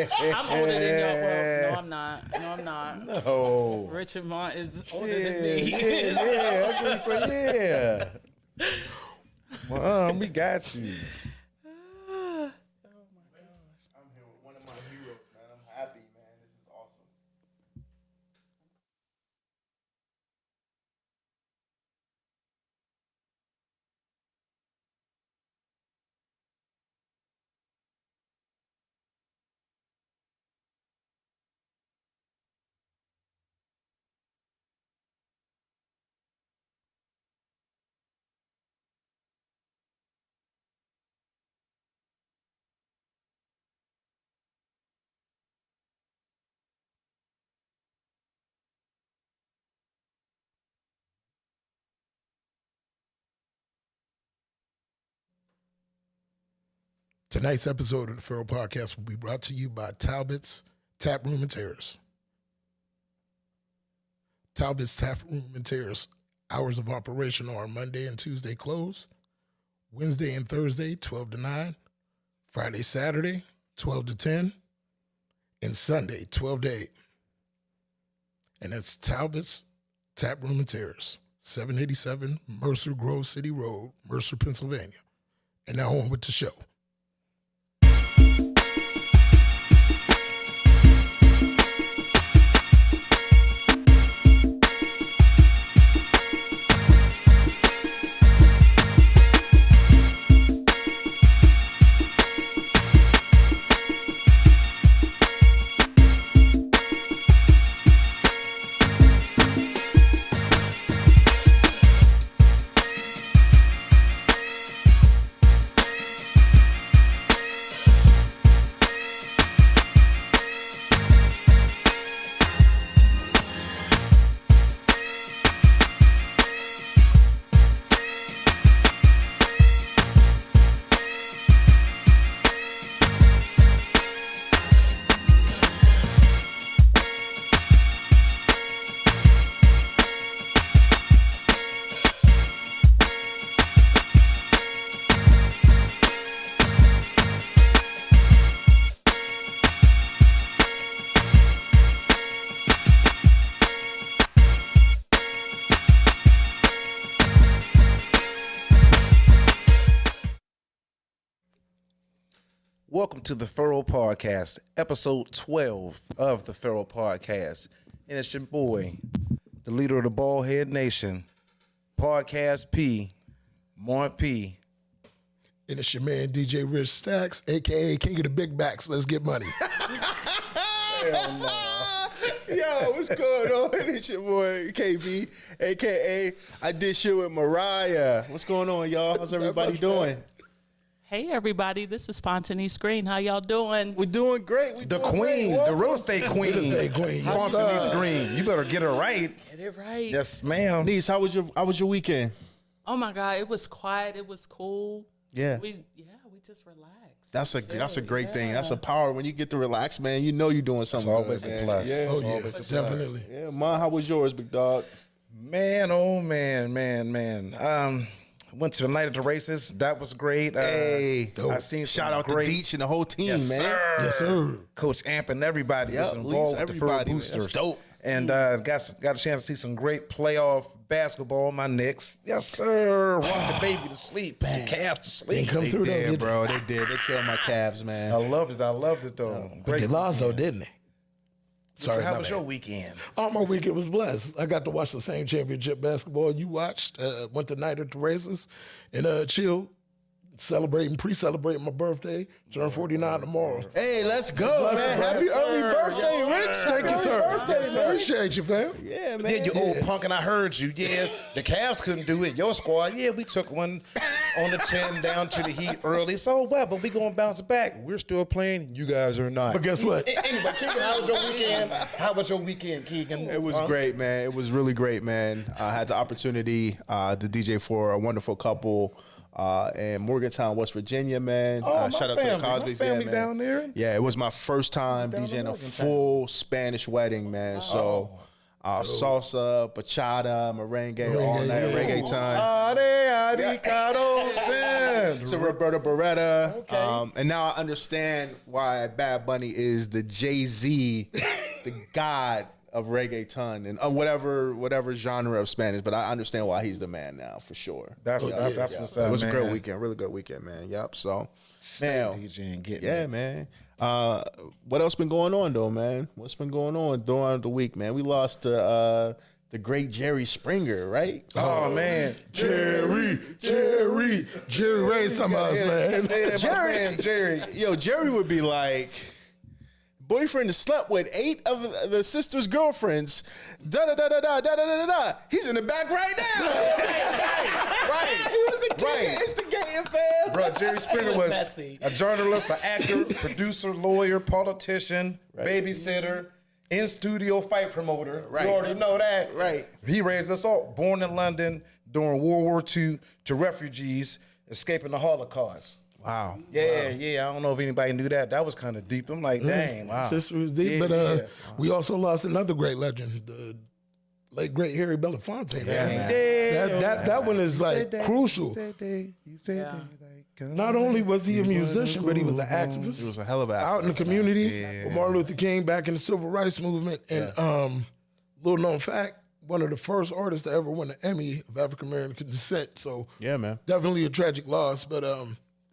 I'm older than y'all. Well, no, I'm not. No, I'm not. No. Richard Mont is older than me. Yeah. I was gonna say, yeah. Well, we got you. I'm here with one of my heroes, man. I'm happy, man. This is awesome. Tonight's episode of the Feral Podcast will be brought to you by Talbot's Tap Room and Terrace. Talbot's Tap Room and Terrace hours of operation are Monday and Tuesday closed, Wednesday and Thursday 12 to 9, Friday, Saturday 12 to 10, and Sunday 12 to 8. And that's Talbot's Tap Room and Terrace, 787 Mercer Grove City Road, Mercer, Pennsylvania. And now on with the show. Welcome to the Feral Podcast, episode 12 of the Feral Podcast. And it's your boy, the leader of the Ballhead Nation, Podcast P, Mont P. And it's your man, DJ Rich Stacks, a.k.a. King of the Big Backs. Let's get money. Hell no. Yo, what's going on? It's your boy KB, aka I did shit with Mariah. What's going on, y'all? How's everybody doing? Hey, everybody. This is Fontineese Green. How y'all doing? We're doing great. The queen, the real estate queen. Real estate queen. Fontineese Green. You better get her right. Get it right. Yes, ma'am. Niece, how was your weekend? Oh, my God. It was quiet. It was cool. Yeah. We just relaxed. That's a great thing. That's a power. When you get to relax, man, you know you're doing something. It's always good, a man. plus. Yeah. Oh, yeah, Always a plus. definitely. Yeah, man, how was yours, big dog? Man, oh man. Went to the night of the races. That was great. Hey, I seen some shout out great, to Deech and the whole team, yes, man. Sir. Yes, sir. Coach Amp and everybody Yep, was at least involved with the everybody, Fur man. Boosters. That's dope. And got a chance to see some great playoff basketball. My Knicks, yes sir, rock the baby to sleep, put the calves to sleep. Come They through though, did, bro. They did. They killed my calves, man. I loved it though. But Great. they lost though, didn't they? Sorry, How my was bad. your weekend? Oh, my weekend was blessed. I got to watch the same championship basketball you watched. Went to night at the races and chilled, pre-celebrating my birthday. Turn 49 tomorrow. Hey, let's go, man. Happy early birthday, Rich. Thank you, sir. Happy birthday, man. Appreciate you, fam. Yeah, man. Yeah, you old punk, and I heard you. Yeah, the Cavs couldn't do it. Your squad, yeah, we took one on the chin down to the Heat early. So what? But we gonna bounce back. We're still playing. You guys are not. But guess what? Anyway, Keegan, how was your weekend? How was your weekend, Keegan? It was great, man. It was really great, man. I had the opportunity to DJ for a wonderful couple in Morgantown, West Virginia, man. Oh, Shout out to the Cosby's, family man. down there. Yeah, it was my first time Down in DJing a Morgantown. full Spanish wedding, man. So salsa, bachata, merengue, all night reggae time. Everybody got open. So Roberto Beretta. Okay. And now I understand why Bad Bunny is the Jay-Z, the god of reggaeton and whatever genre of Spanish. But I understand why he's the man now for sure. That's what's up, It was a man. great weekend, really good weekend, man. Yep. So, Stay man, DJing, getting yeah, it. man. What else been going on though, man? What's been going on during the week, man? We lost to the great Jerry Springer, right? Oh man, Jerry raised some of us, man. Jerry. Yo, Jerry would be like, boyfriend slept with 8 of the sister's girlfriends. Da da da da da da da da da. He's in the back right now. Right. He was the king of instigating, fam. Bro, Jerry Springer was was messy. a journalist, an actor, producer, lawyer, politician, babysitter, in-studio fight promoter. Right. You already know that. Right. He raised us all. Born in London during World War II to refugees escaping the Holocaust. Wow. Yeah. I don't know if anybody knew that. That was kind of deep. I'm like, dang. Wow. Sister was deep, Yeah, but yeah. we also lost another great legend, the late great Harry Belafonte. Man. That one is like crucial. Not only was he a musician, but he was an activist. He was a hell of an out in the activist, community for Martin Luther King back in the civil rights movement. And little known fact, one of the first artists to ever win an Emmy of African American descent. So Yeah, man. definitely a tragic loss, but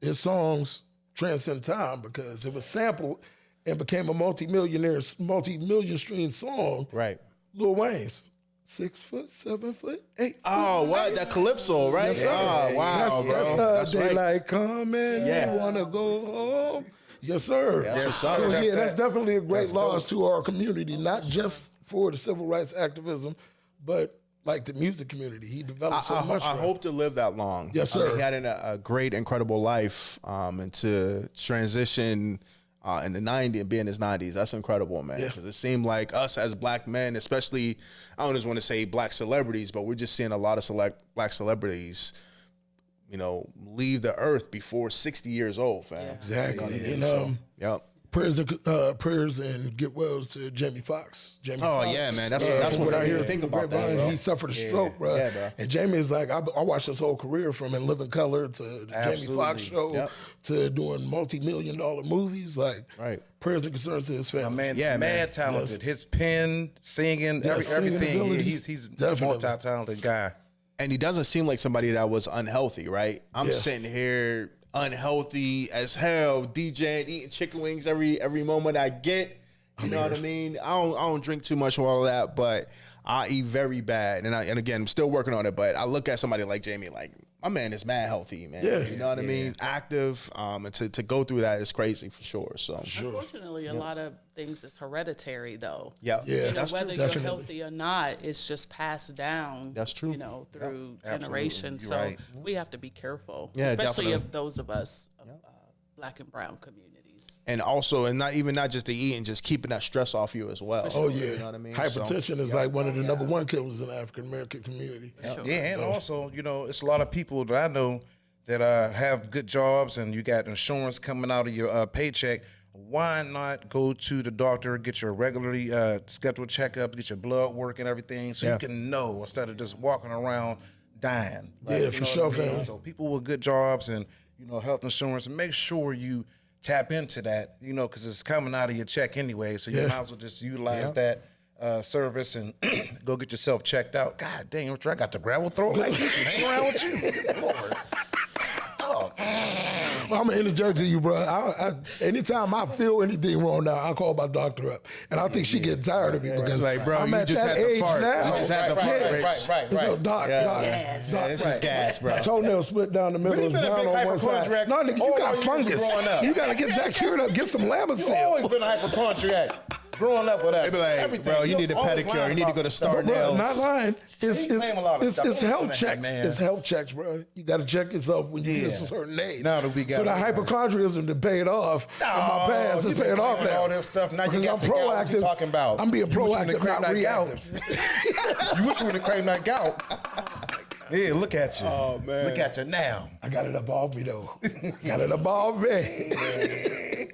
his songs transcend time because it was sampled and became a multi-million stream song. Right. Lil Wayne's 6 foot, 7 foot, 8 foot. Oh, what? That Calypso, right? Yes, sir. Oh, wow, bro. That's That's right. Daylight coming. Yeah. You wanna go home? Yes, sir. Yes, sir. So That's that's that. definitely a great That's loss dope. to our community, not just for the civil rights activism, but like the music community. He developed so much. I from it. hope to live that long. Yes, I mean, sir. he had a great, incredible life, and to transition in the 90s and be in his 90s, that's incredible, man. Yeah. Because it seemed like us as black men, especially, I don't just want to say black celebrities, but we're just seeing a lot of black celebrities, leave the earth before 60 years old, fam. Exactly. Yep. Prayers and get wells to Jamie Foxx. Oh, yeah, man. That's from what I hear didn't even think about that, bro. He suffered a stroke, bro. Yeah, bro. And Jamie is like, I watched his whole career from In Living Color to the Jamie Absolutely. Foxx show Yep. to doing multi-million-dollar movies. Like, Right. prayers and concerns to his My family. man, Yeah, man. mad talented. His pen, singing, Yes, singing everything. ability. He's a Definitely. multi-talented guy. And he doesn't seem like somebody that was unhealthy, right? I'm Yeah. sitting here unhealthy as hell, DJing, eating chicken wings every moment I get. You know what I mean? I don't drink too much of all of that, but I eat very bad. And again, I'm still working on it, but I look at somebody like Jamie, like, my man is mad healthy, man. Yeah. You know what I mean? Active. And to go through that is crazy for sure. So Unfortunately, a lot of things is hereditary, though. yeah. Yeah. You know, That's whether true. you're Definitely. healthy or not, it's just passed down. That's true. You know, through Absolutely. generations. You're So right. we have to be careful, Yeah, especially definitely. of those of us of black and brown communities. And also, and not just the eating, just keeping that stress off you as well. Oh, yeah. You know what I mean? Hypertension is like one of the number one killers in the African American community. Sure. Yeah, and also, it's a lot of people that I know that have good jobs and you got insurance coming out of your paycheck. Why not go to the doctor, get your regularly scheduled checkup, get your blood work and everything, so you can know instead of just walking around dying. Yeah, You for know sure, what I mean? fam. So people with good jobs and health insurance, make sure you tap into that, because it's coming out of your check anyway. So you Yeah. might as well just utilize that service and go get yourself checked out. God dang, Richard, I got the gravel throat like this. Hang around with you. Lord. Well, I'm gonna interject to you, bro. Anytime I feel anything wrong now, I call my doctor up, and I think she get tired of me because Like, bro, I'm you at just that had the age fart. now. You just had the fart, Rich. So, doc, Gas. This is gas, bro. toenail split down the middle, But is you been a brown big on one side. hypochondriac No, nigga, you all got your years fungus. growing up. You gotta get that cured up. Get some You Lamisil. always been a hypochondriac. Growing up with us. They be like, everything. bro, you need a always pedicure. lying You need to about go to some Star stuff. Bro, Nails. not lying. He claim a lot of stuff. It's Don't health listen to that, checks. man. It's health checks, bro. You got to check yourself when you get to a certain age. Now that we got so that it. hypochondrianism done paid off. in my past you is been paying off claiming now. all this stuff. Now you Because got I'm the gout. What you proactive. talking about? I'm being You wish you would've proactive, claimed not that reactive. gout. You wish you would have claimed that gout. Yeah, look at you. Oh, man. Look at you now. I got it up off me though. Got it up off me.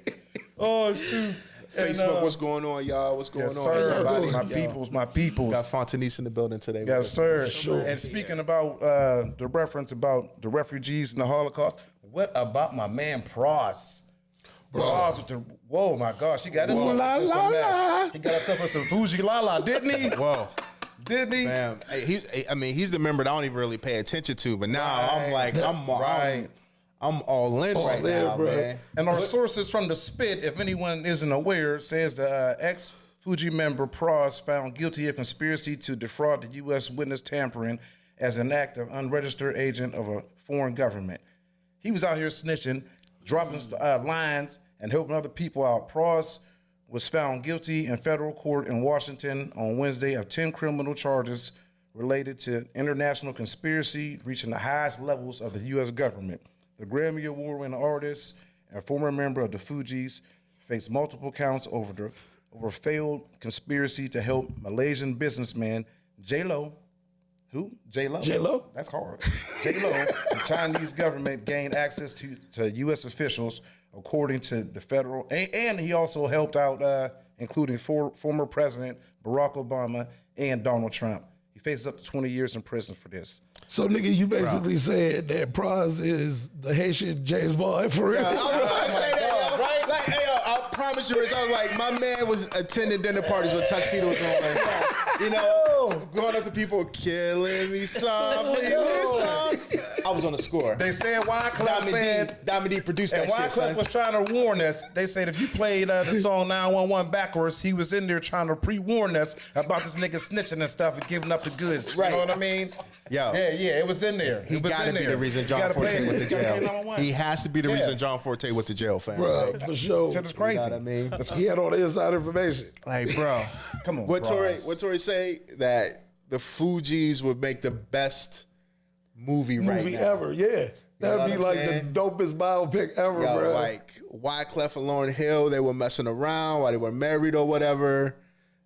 Oh, shoot. Facebook, what's going on, y'all? What's going Yes, on, sir. everybody? My Yo, peoples, my peoples. got Fontineese in the building today. Yes, sir. And speaking about the reference about the refugees and the Holocaust, what about my man Pross? Pross with the whoa, my gosh, he got himself into some mess. He got himself in some Fuji Lala, didn't he? Whoa. Didn't he? Man, hey, he's the member that I don't even really pay attention to, but now I'm like, I'm all in right now, bro. man. And our sources from the Spit, if anyone isn't aware, says the ex-Fuji member Pross found guilty of conspiracy to defraud the U.S. witness tampering as an act of unregistered agent of a foreign government. He was out here snitching, dropping lines, and helping other people out. Pross was found guilty in federal court in Washington on Wednesday of 10 criminal charges related to international conspiracy reaching the highest levels of the U.S. government. The Grammy Award-winning artist and former member of the Fugees faced multiple counts over failed conspiracy to help Malaysian businessman J-Lo. Who? J-Lo? J-Lo? That's hard. J-Lo, the Chinese government gained access to U.S. officials, according to the federal, and he also helped out, including former President Barack Obama and Donald Trump. He faces up to 20 years in prison for this. So, nigga, you basically said that Pross is the Haitian James Bond for real. I was about to say that, yo. Right? Like, hey, yo, I promise you, Rich, I was like, my man was attending dinner parties with tuxedos on. You know, going up to people, killing me softly. This song. I was on the score. They said Wyclef said, Diamond D produced and that shit, Wyclef son. was trying to warn us. They said if you played the song 911 backwards, he was in there trying to pre-warn us about this nigga snitching and stuff and giving up the goods. Right. You know what I mean? Yo. Yeah, it was in there. He It was got to in be there. the reason You John gotta Forte play went to it. You gotta play jail. 911. He has to be the Yeah. reason John Forte went to jail, fam. Bro, Like, for sure. Shit is crazy. you know what I mean? He had all the inside information. Like, bro. Come on, What Ross. Tori say? That the Fugees would make the best movie right Movie now. ever, yeah. That'd know be what like I'm saying? the dopest biopic ever, Yo, bro. like Wyclef and Lauryn Hill, they were messing around while they were married or whatever.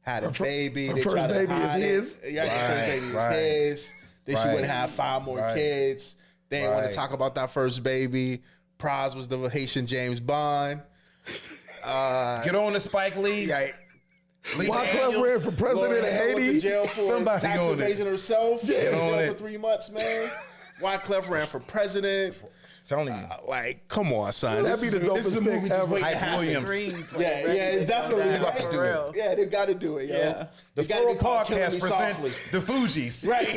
Had a baby. her They first tried to baby is hide it. his? Yeah, her first baby is right. his. Then she Right. wouldn't have 5 more Right. kids. They didn't want Right. to talk about that first baby. Praz was the Haitian James Bond. Get on the Spike Lee. Yeah, Lee Wyclef Daniels. ran for president Lauryn of Hill went to Haiti. jail for Somebody tax on it. evasion herself. Yeah, Went to on jail it. for 3 months, man. Wyclef ran for president. Telling you. Like, come on, son. That'd be the This is a dopest movie pick just ever. waiting to Hype happen. Williams. Screenplay. Yeah, ready to definitely. go down, Right. for real. Yeah, they got to do it, yo. Yeah. The It gotta Furrow be called Killing Podcast Me presents Softly. the Fugees. Right.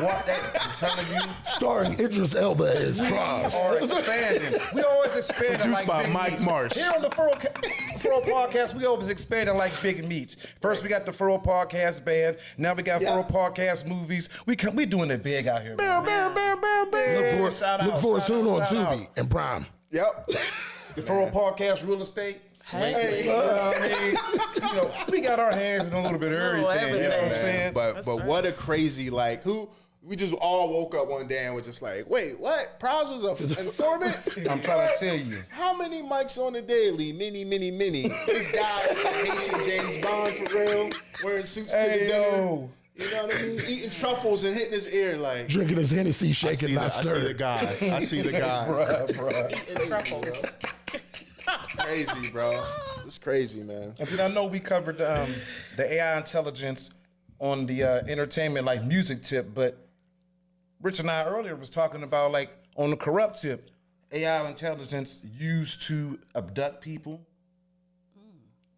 What that, I'm telling you, Starring Idris Elba as Pross. are expanding. We always expanding Produced like by big Mike meats. Marsh. Here on the Furrow Podcast, we always expanding like big meats. First, we got the Furrow Podcast band. Now we got Yeah. Furrow Podcast movies. We doing it big out here. Man. Look for it soon on Tubi and Prime. Yep. The Furrow Podcast Real Estate. Hey. I mean, we got our hands in a little bit of everything. You know what I'm everything. saying? But right. what a crazy, like, we just all woke up one day and was just like, wait, what? Praz was an informant? I'm trying to tell you. How many mics on the daily? Many. This guy is like Haitian James Bond for real, wearing suits to the Hey, dinner. yo. You know what I mean? Eating truffles and hitting his ear like. Drinking his Hennessy, I shaking, see, not I see the stirred. guy. I see the guy. Bruh. Eating truffles. Crazy, bro. It's crazy, man. And then I know we covered the AI intelligence on the entertainment, like music tip, but Rich and I earlier was talking about like on the corrupt tip, AI intelligence used to abduct people,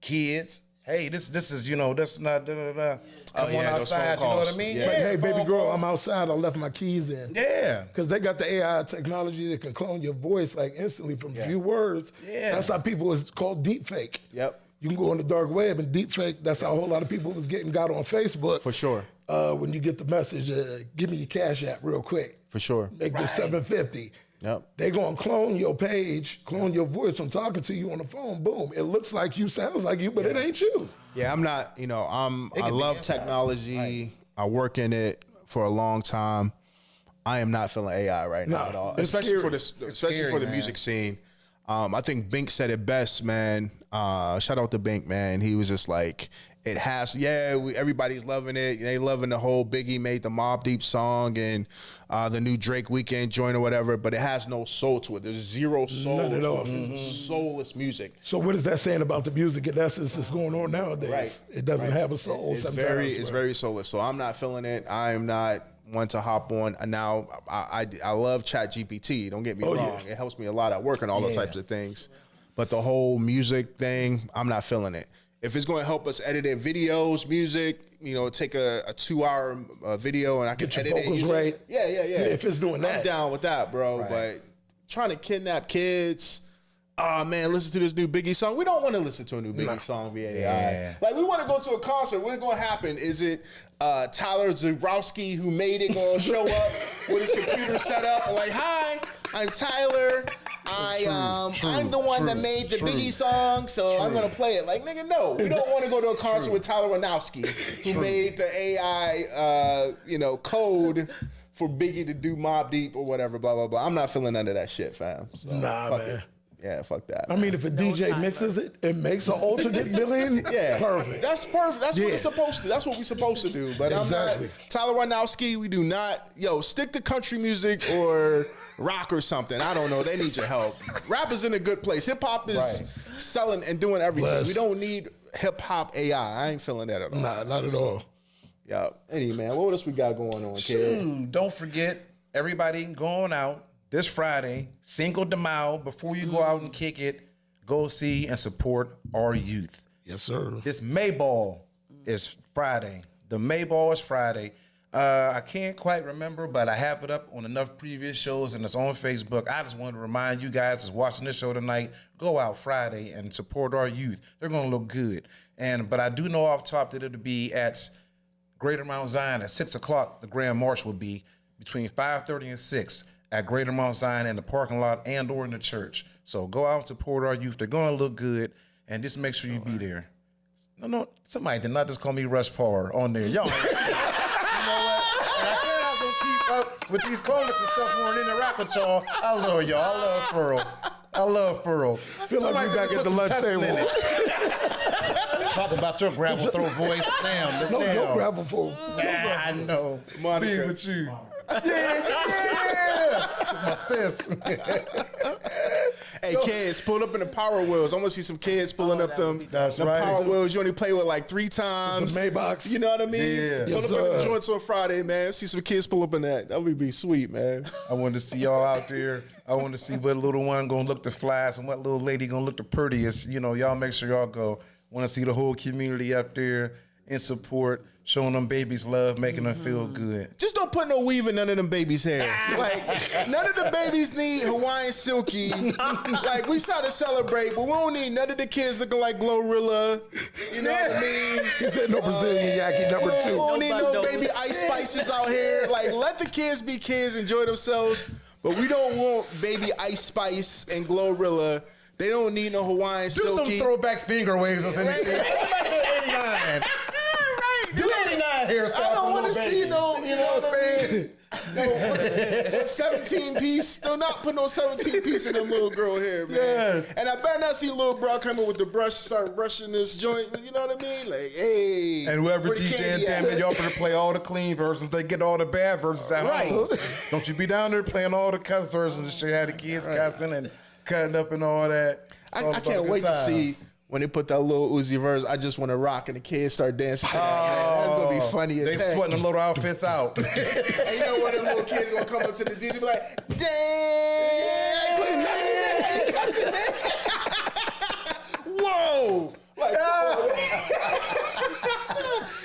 kids. Hey, this is that's not Come Oh, on yeah, those phone outside, you know calls. what I mean? Yeah. Like, hey, baby phone girl, calls. I'm outside. I left my keys in. Yeah. Because they got the AI technology that can clone your voice like instantly from a few words. Yeah. That's how people, it's called deep fake. Yep. You can go on the dark web and deep fake. That's how a whole lot of people was got on Facebook. For sure. When you get the message, give me your Cash App real quick. For sure. Make this $750. Yep. They gonna clone your page, clone your voice from talking to you on the phone. Boom. It looks like you, sounds like you, but it ain't you. Yeah, I'm not, I can be love inside. technology. I work in it for a long time. I am not feeling AI right now No, at all. it's Especially scary. for the scary, music man. scene. I think Bink said it best, man. Shout out to Bink, man. He was just like, it has, everybody's loving it. They loving the whole Biggie made the Mobb Deep song and the new Drake Weekend joint or whatever, but it has no soul to it. There's zero soul None at to all. it. Soulless music. So what is that saying about the music in essence that's going on nowadays? Right. It doesn't have a soul It's sometimes. it's very soulless. So I'm not feeling it. I am not one to hop on. And now I love ChatGPT. Don't get me wrong. Yeah. It helps me a lot at work and all those types of things. But the whole music thing, I'm not feeling it. If it's going to help us edit videos, music, take a 2-hour video and I can Get your edit vocals it. right. Yeah. If it's doing that. I'm down with that, bro. Right. But trying to kidnap kids, oh man, listen to this new Biggie song. We don't want to listen to a new Biggie song via AI. Yeah. Like we want to go to a concert. What's going to happen? Is it Tyler Zabrowski who made it going to show up with his computer set up? And like, hi, I'm Tyler. I'm the one that made the Biggie song, so I'm gonna play it. Like, nigga, no, we don't want to go to a concert with Tyler Ranowski, who made the AI, code for Biggie to do Mobb Deep or whatever. Blah blah blah. I'm not feeling none of that shit, fam. So, Nah, fuck man. it. Yeah, fuck that. I mean, if a DJ Tyler. mixes it, it makes an alternate million. Yeah, Perfect. That's perfect. That's what Yeah. it's supposed to. That's what we're supposed to do. But Exactly. I'm not Tyler Ranowski. We do not. Stick to country music or rock or something. I don't know. They need your help. Rap is in a good place. Hip hop is selling and doing everything. Bless. We don't need hip hop AI. I ain't feeling that at all. Nah, not at all. Yeah. Anyway, man, what else we got going on, kid? Dude, don't forget, everybody going out this Friday, Cinco de Mayo, before you go out and kick it, go see and support our youth. Yes, sir. This Mayball is Friday. The Mayball is Friday. I can't quite remember, but I have it up on enough previous shows and it's on Facebook. I just want to remind you guys that's watching this show tonight, go out Friday and support our youth. They're going to look good. But I do know off top that it'll be at Greater Mount Zion at 6 o'clock. The Grand March will be between 5:30 and 6 at Greater Mount Zion in the parking lot and or in the church. So go out and support our youth. They're going to look good. And just make sure you be there. No, somebody did not just call me Rush Parr on there. Y'all. You know what? And I said I was going to keep up with these comments and stuff more and interact with y'all. I love y'all. I love Furl. I love Furl. Feel like Somebody we said back put at the some lunch testing table. in it. Talk about your gravel throat voice. Damn, this No damn. gravel for. Nah, I know. Monica. Being with you. Yeah. My sis. Hey, kids, pull up in the Power Wheels. I want to see some kids pulling up them, That's them right. Power Wheels. You only play with like 3 times. The Maybachs. You know what I mean? Yeah. Pull Yes, up in the sir. joints on Friday, man. See some kids pull up in that. That would be sweet, man. I want to see y'all out there. I want to see what little one gonna look the flyest and what little lady gonna look the prettiest. Y'all make sure y'all go. Want to see the whole community up there in support, showing them babies love, making them feel good. Just don't put no weave in none of them babies' hair. Like, none of the babies need Hawaiian Silky. Like, we start to celebrate, but we don't need none of the kids looking like Glorilla. You know what I mean? He said no Brazilian Yaki number We 2. don't need no Nobody baby knows. Ice Spices out here. Like, let the kids be kids, enjoy themselves. But we don't want baby Ice Spice and Glorilla. They don't need no Hawaiian Do Silky. some throwback finger waves or something. Go back to 89. Do 89 hairstyle. I don't want to for little see babies. no, you know what I'm saying? No, 17 piece. Do not put no 17 piece in them little girl hair, man. Yes. And I better not see little bro coming with the brush, start brushing this joint. You know what I mean? Like, hey. And whoever where the DJ candy and at? damn it, y'all better play all the clean versions. They get all the bad versions at Right. home. Don't you be down there playing all the cuss versions and shit. Had the kids cussing and cutting up and all that. It's all I about a can't good wait to time. see when they put that little Uzi verse. I just want to rock and the kids start dancing to that. Man. That's gonna be funny as They heck. sweating the little outfits out. And you know when them little kids gonna come up to the DJ and be like, damn, quit cussing, man. Whoa. Like,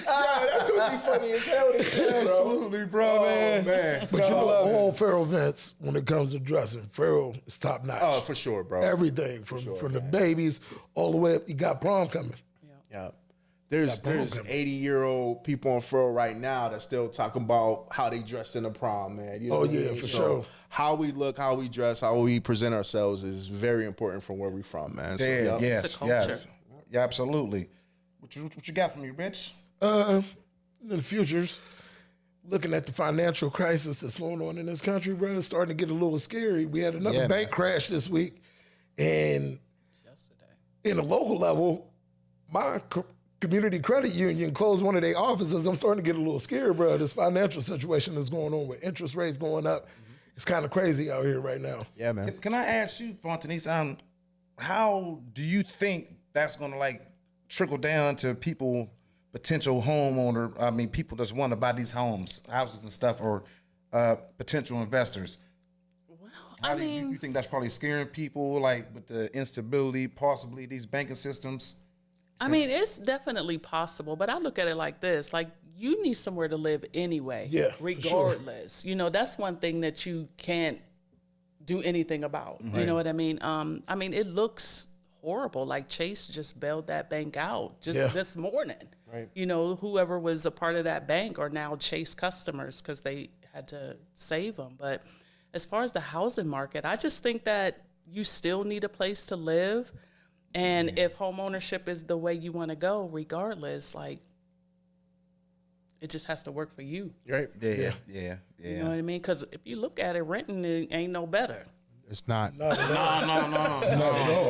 that's gonna be funny as hell this year, bro. Absolutely, bro, Oh, man. man. But you know, all Pharaoh events, when it comes to dressing, Pharaoh is top notch. Oh, for sure, bro. Everything from the babies all the way up. You got prom coming. Yeah. There's 80-year-old people on furrow right now that still talking about how they dressed in the prom, man. You know Oh, what I yeah, mean? for So sure. How we look, how we dress, how we present ourselves is very important from where we're from, man. So, Yeah, yeah. yes, It's a culture. yes. Yeah, absolutely. What you got for me, Rich? In the futures, looking at the financial crisis that's going on in this country, bro, it's starting to get a little scary. We had another Yeah, bank crash this week, And in the local level, my community credit union closed one of their offices. I'm starting to get a little scared, bro. This financial situation that's going on with interest rates going up. It's kind of crazy out here right now. Yeah, man. Can I ask you, Fontineese, how do you think that's going to like trickle down to people, potential homeowner? I mean, people just want to buy these houses and stuff, or potential investors. Well, How do you think that's probably scaring people, like with the instability, possibly these banking systems? I mean, it's definitely possible, but I look at it like this: like, you need somewhere to live anyway, Yeah, for regardless. You know, that's one thing that you can't do anything about. You know what I mean? It looks horrible. Like, Chase just bailed that bank out just this morning. Right. You know, whoever was a part of that bank are now Chase customers because they had to save them. But as far as the housing market, I just think that you still need a place to live. And if home ownership is the way you want to go, regardless, like, it just has to work for you. Right? Yeah. You know what I mean? Because if you look at it, renting it ain't no better. It's not. No.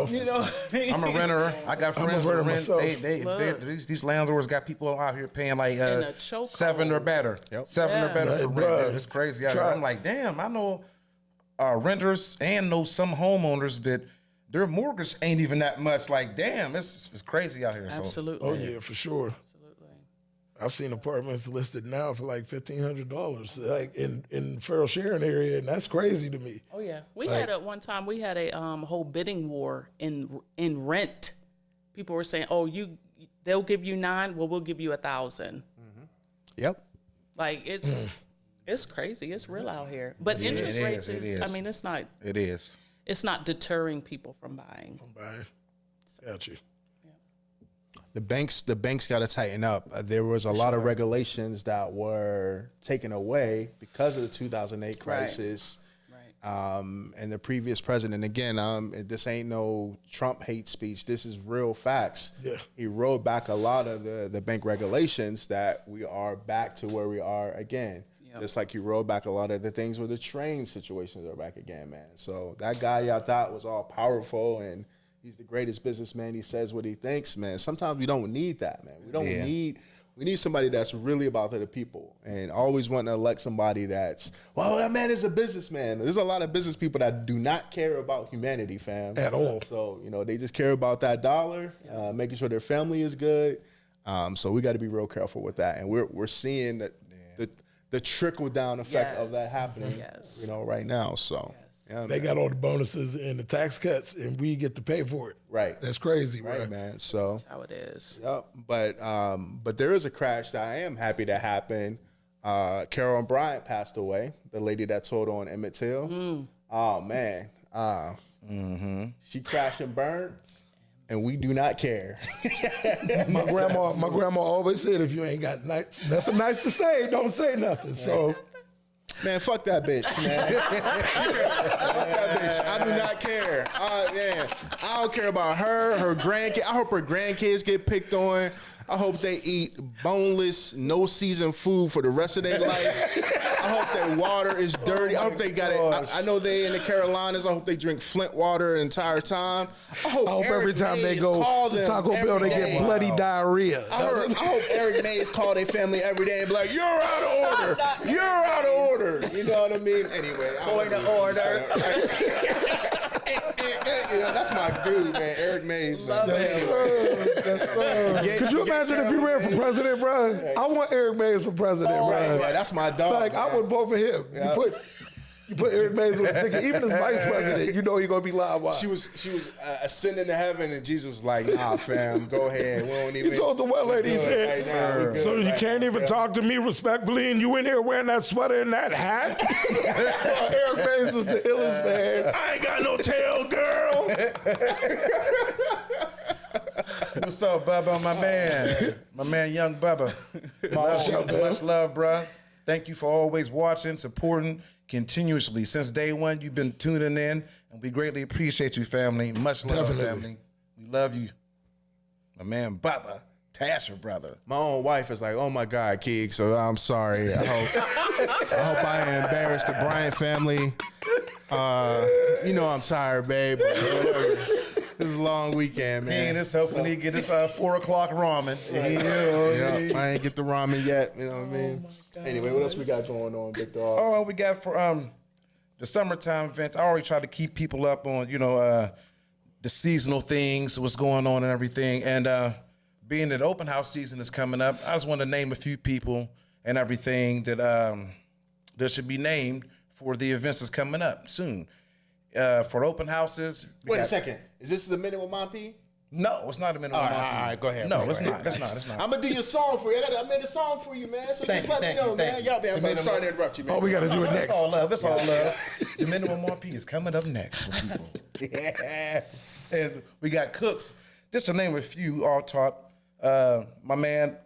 You know what I mean? I'm a renter. I got friends a that renter rent. myself. These landlords got people out here paying like In a chokehold. 7 or better. Yep. 7 or better for Bruh. rent. It's crazy out here. I'm like, damn. I know renters and know some homeowners that their mortgage ain't even that much. Like, damn, it's crazy out here. So. Absolutely. Oh, yeah, for sure. Absolutely. I've seen apartments listed now for like $1,500, like in Farrell Sharon area, and that's crazy to me. Oh yeah, we had at one time we had a whole bidding war in rent. People were saying, "Oh, they'll give you 9, well, we'll give you 1,000." Yep. Like, it's crazy. It's real out here. But interest rates is. I mean, it's not. It is. It's not deterring people from buying. Got you. The banks got to tighten up. There was a lot of regulations that were taken away because of the 2008 crisis. Right. And the previous president, again, this ain't no Trump hate speech. This is real facts. Yeah. He rolled back a lot of the bank regulations that we are back to where we are again. Yep. Just like he rolled back a lot of the things where the train situations are back again, man. So that guy y'all thought was all powerful and he's the greatest businessman. He says what he thinks, man. Sometimes we don't need that, man. We need somebody that's really about the people and always wanting to elect somebody that's, well, that man is a businessman. There's a lot of business people that do not care about humanity, fam. At all. So, they just care about that dollar, making sure their family is good. So we got to be real careful with that. And we're seeing that the trickle down effect of that happening, right now. So yeah, They got all the bonuses and the tax cuts, and we get to pay for it. right. That's crazy, Right, right? man. So How it is. yep. But there is a crash that I am happy that happened. Carol and Bryant passed away, the lady that told on Emmett Till. Oh man. She crashed and burned, and we do not care. My grandma always said, if you ain't got nothing nice to say, don't say nothing. So Man, fuck that bitch, man. Fuck that bitch. I do not care. Man, I don't care about her grandkids. I hope her grandkids get picked on. I hope they eat boneless, no seasoned food for the rest of their life. I hope their water is dirty. I hope they got it. I know they in the Carolinas. I hope they drink Flint water the entire time. I hope every time they Mays go call to them Taco Bell, they every get day. bloody diarrhea. I hope Eric Mays call their family every day and be like, "You're out of order. You're out of order." You know what I mean? Anyway, point of order. That's my dude, man. Eric Mays, man. That's Could you imagine if he ran for president, bro? I want Eric Mays for president, bro. Right, that's my dog. Like, I would vote for him. Yeah. You put Eric Mays on the ticket, even as vice president, you know you're gonna be live wire. She was ascending to heaven, and Jesus was like, "Nah, fam, go ahead. We don't even." He told the white lady, he said, "So you can't even talk to me respectfully, and you in here wearing that sweater and that hat?" Eric Mays is the illest man. I ain't got no tail, girl. What's up, Bubba? My man, young Bubba. Much love, bro. Thank you for always watching, supporting continuously. Since day one, you've been tuning in, and we greatly appreciate you, family. Much love, Definitely. family. We love you. My man, Bubba. Tasher, brother. My own wife is like, "Oh my God, Keeg." So I'm sorry. I hope I embarrassed the Bryant family. You know I'm tired, babe. But whatever. This is a long weekend, man. Man, it's hoping he get his 4 o'clock ramen. Yeah, I ain't get the ramen yet. You know what I mean? Anyway, what else we got going on, Big Dog? Oh, we got for the summertime events. I already try to keep people up on, the seasonal things, what's going on and everything. And being that open house season is coming up, I just want to name a few people and everything that should be named for the events that's coming up soon. For open houses. Wait a second. Is this the minute with Monty? No, it's not a minimum. All right, go ahead. No, it's not. It's not. I'm gonna do your song for you. I made a song for you, man. So just let me know, man. Y'all be I'm sorry to interrupt you, man. Oh, we got to do it next. It's all love. It's all love. The minimum RP is coming up next for people. Yeah. And we got cooks. Just to name a few all top. My man,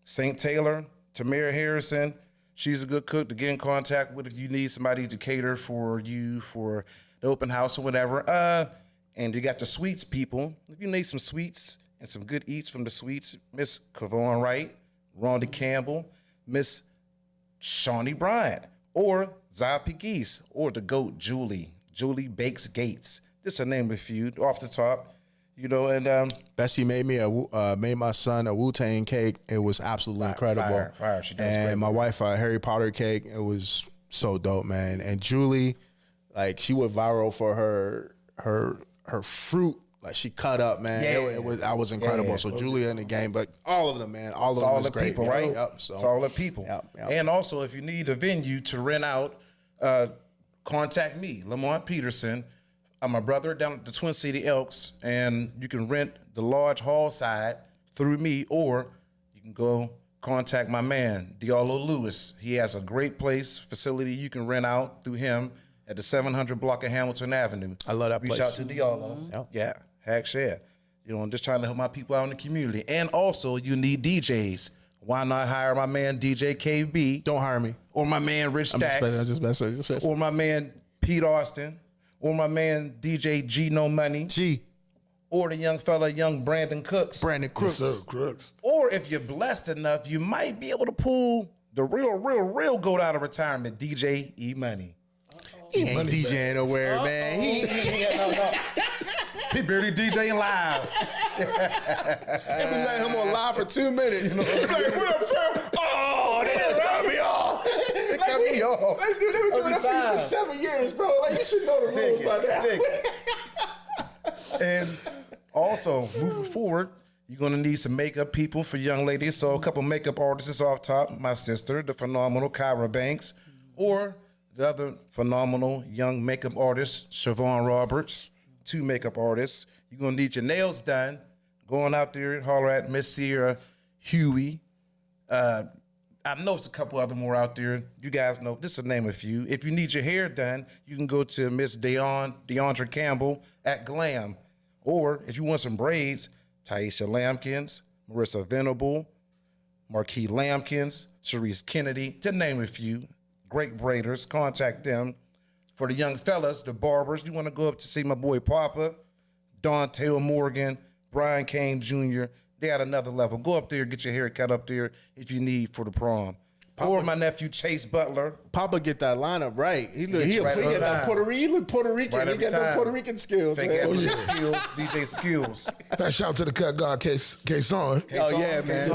St. Taylor, Tamara Harrison. She's a good cook to get in contact with if you need somebody to cater for you for the open house or whatever. And you got the sweets people. If you need some sweets and some good eats from the sweets, Miss Kavon Wright, Rhonda Campbell, Miss Shawnee Bryant, or Zoppy Geese, or the GOAT Julie Bakes Gates. Just to name a few off the top, and Bessie made made my son a Wu-Tang cake. It was absolutely incredible. Fire. She does and great. my wife a Harry Potter cake. It was so dope, man. And Julie, like she went viral for her fruit. Like she cut up, man. Yeah. That was incredible. Yeah. So Julia in the game, but all of them, man, all It's of them all is the great. people, Yeah. right? Yep. So It's all the people. Yep. And also, if you need a venue to rent out, contact me, Lamont Peterson. I'm a brother down at the Twin City Elks, and you can rent the large hall side through me, or you can go contact my man, Diallo Lewis. He has a great facility you can rent out through him at the 700 block of Hamilton Avenue. I love that Reach place. out to Diallo. Yep. Yeah, heck share. I'm just trying to help my people out in the community. And also, you need DJs. Why not hire my man DJ KB? Don't hire me. Or my man Rich Stacks. I'm just messing. Or my man Pete Austin. Or my man DJ G No Money. G. Or the young Brandon Cooks. Brandon Crooks. Yes, sir, Crooks. Or if you're blessed enough, you might be able to pull the real goat out of retirement, DJ E Money. He ain't DJing nowhere, man. He barely DJing live. They be letting him on live for 2 minutes. Like, what up, fam? Oh, they just cut me off. They cut me off. They been doing that for you for 7 years, bro. Like, you should know the rules by now. And also, moving forward, you're going to need some makeup people for young ladies. So a couple makeup artists off top. My sister, the phenomenal Kyra Banks, or the other phenomenal young makeup artist, Siobhan Roberts, 2 makeup artists. You're going to need your nails done. Going out there, holler at Miss Sierra Huey. I know it's a couple other more out there. You guys know, just to name a few. If you need your hair done, you can go to Miss Deandra Campbell at Glam. Or if you want some braids, Taisha Lampkins, Marissa Venable, Marquis Lampkins, Cherise Kennedy, to name a few. Great braiders, contact them. For the young fellas, the barbers, you want to go up to see my boy Papa, Don Taylor Morgan, Brian Kane Jr. They at another level. Go up there, get your hair cut up there if you need for the prom. Or my nephew Chase Butler. Papa get that lineup right. He got that Puerto Rican. Right he got them Puerto Rican skills, Fake man. DJ skills. Fat shout out to the cut guard, K-Son. Oh, yeah, man.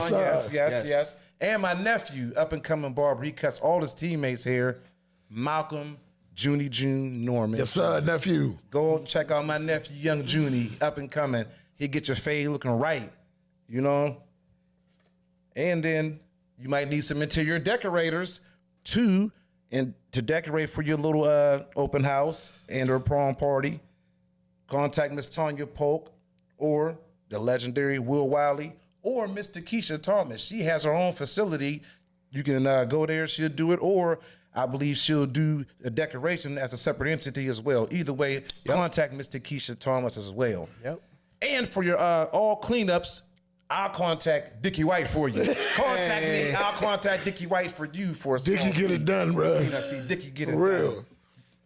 Yes. And my nephew, up and coming barber, he cuts all his teammates' hair. Malcolm Junie June Norman. Yes, sir, nephew. Go check out my nephew, young Junie, up and coming. He get your fade looking right, And then you might need some interior decorators to decorate for your little open house and or prom party. Contact Miss Tanya Polk or the legendary Will Wiley or Miss Keisha Thomas. She has her own facility. You can go there, she'll do it, or I believe she'll do a decoration as a separate entity as well. Either way, contact Miss Keisha Thomas as well. Yep. And for your all cleanups, I'll contact Dickie White for you. Contact me. I'll contact Dickie White for you for a Dickie get it done, bro. cleanup fee. Dickie get it For done. real.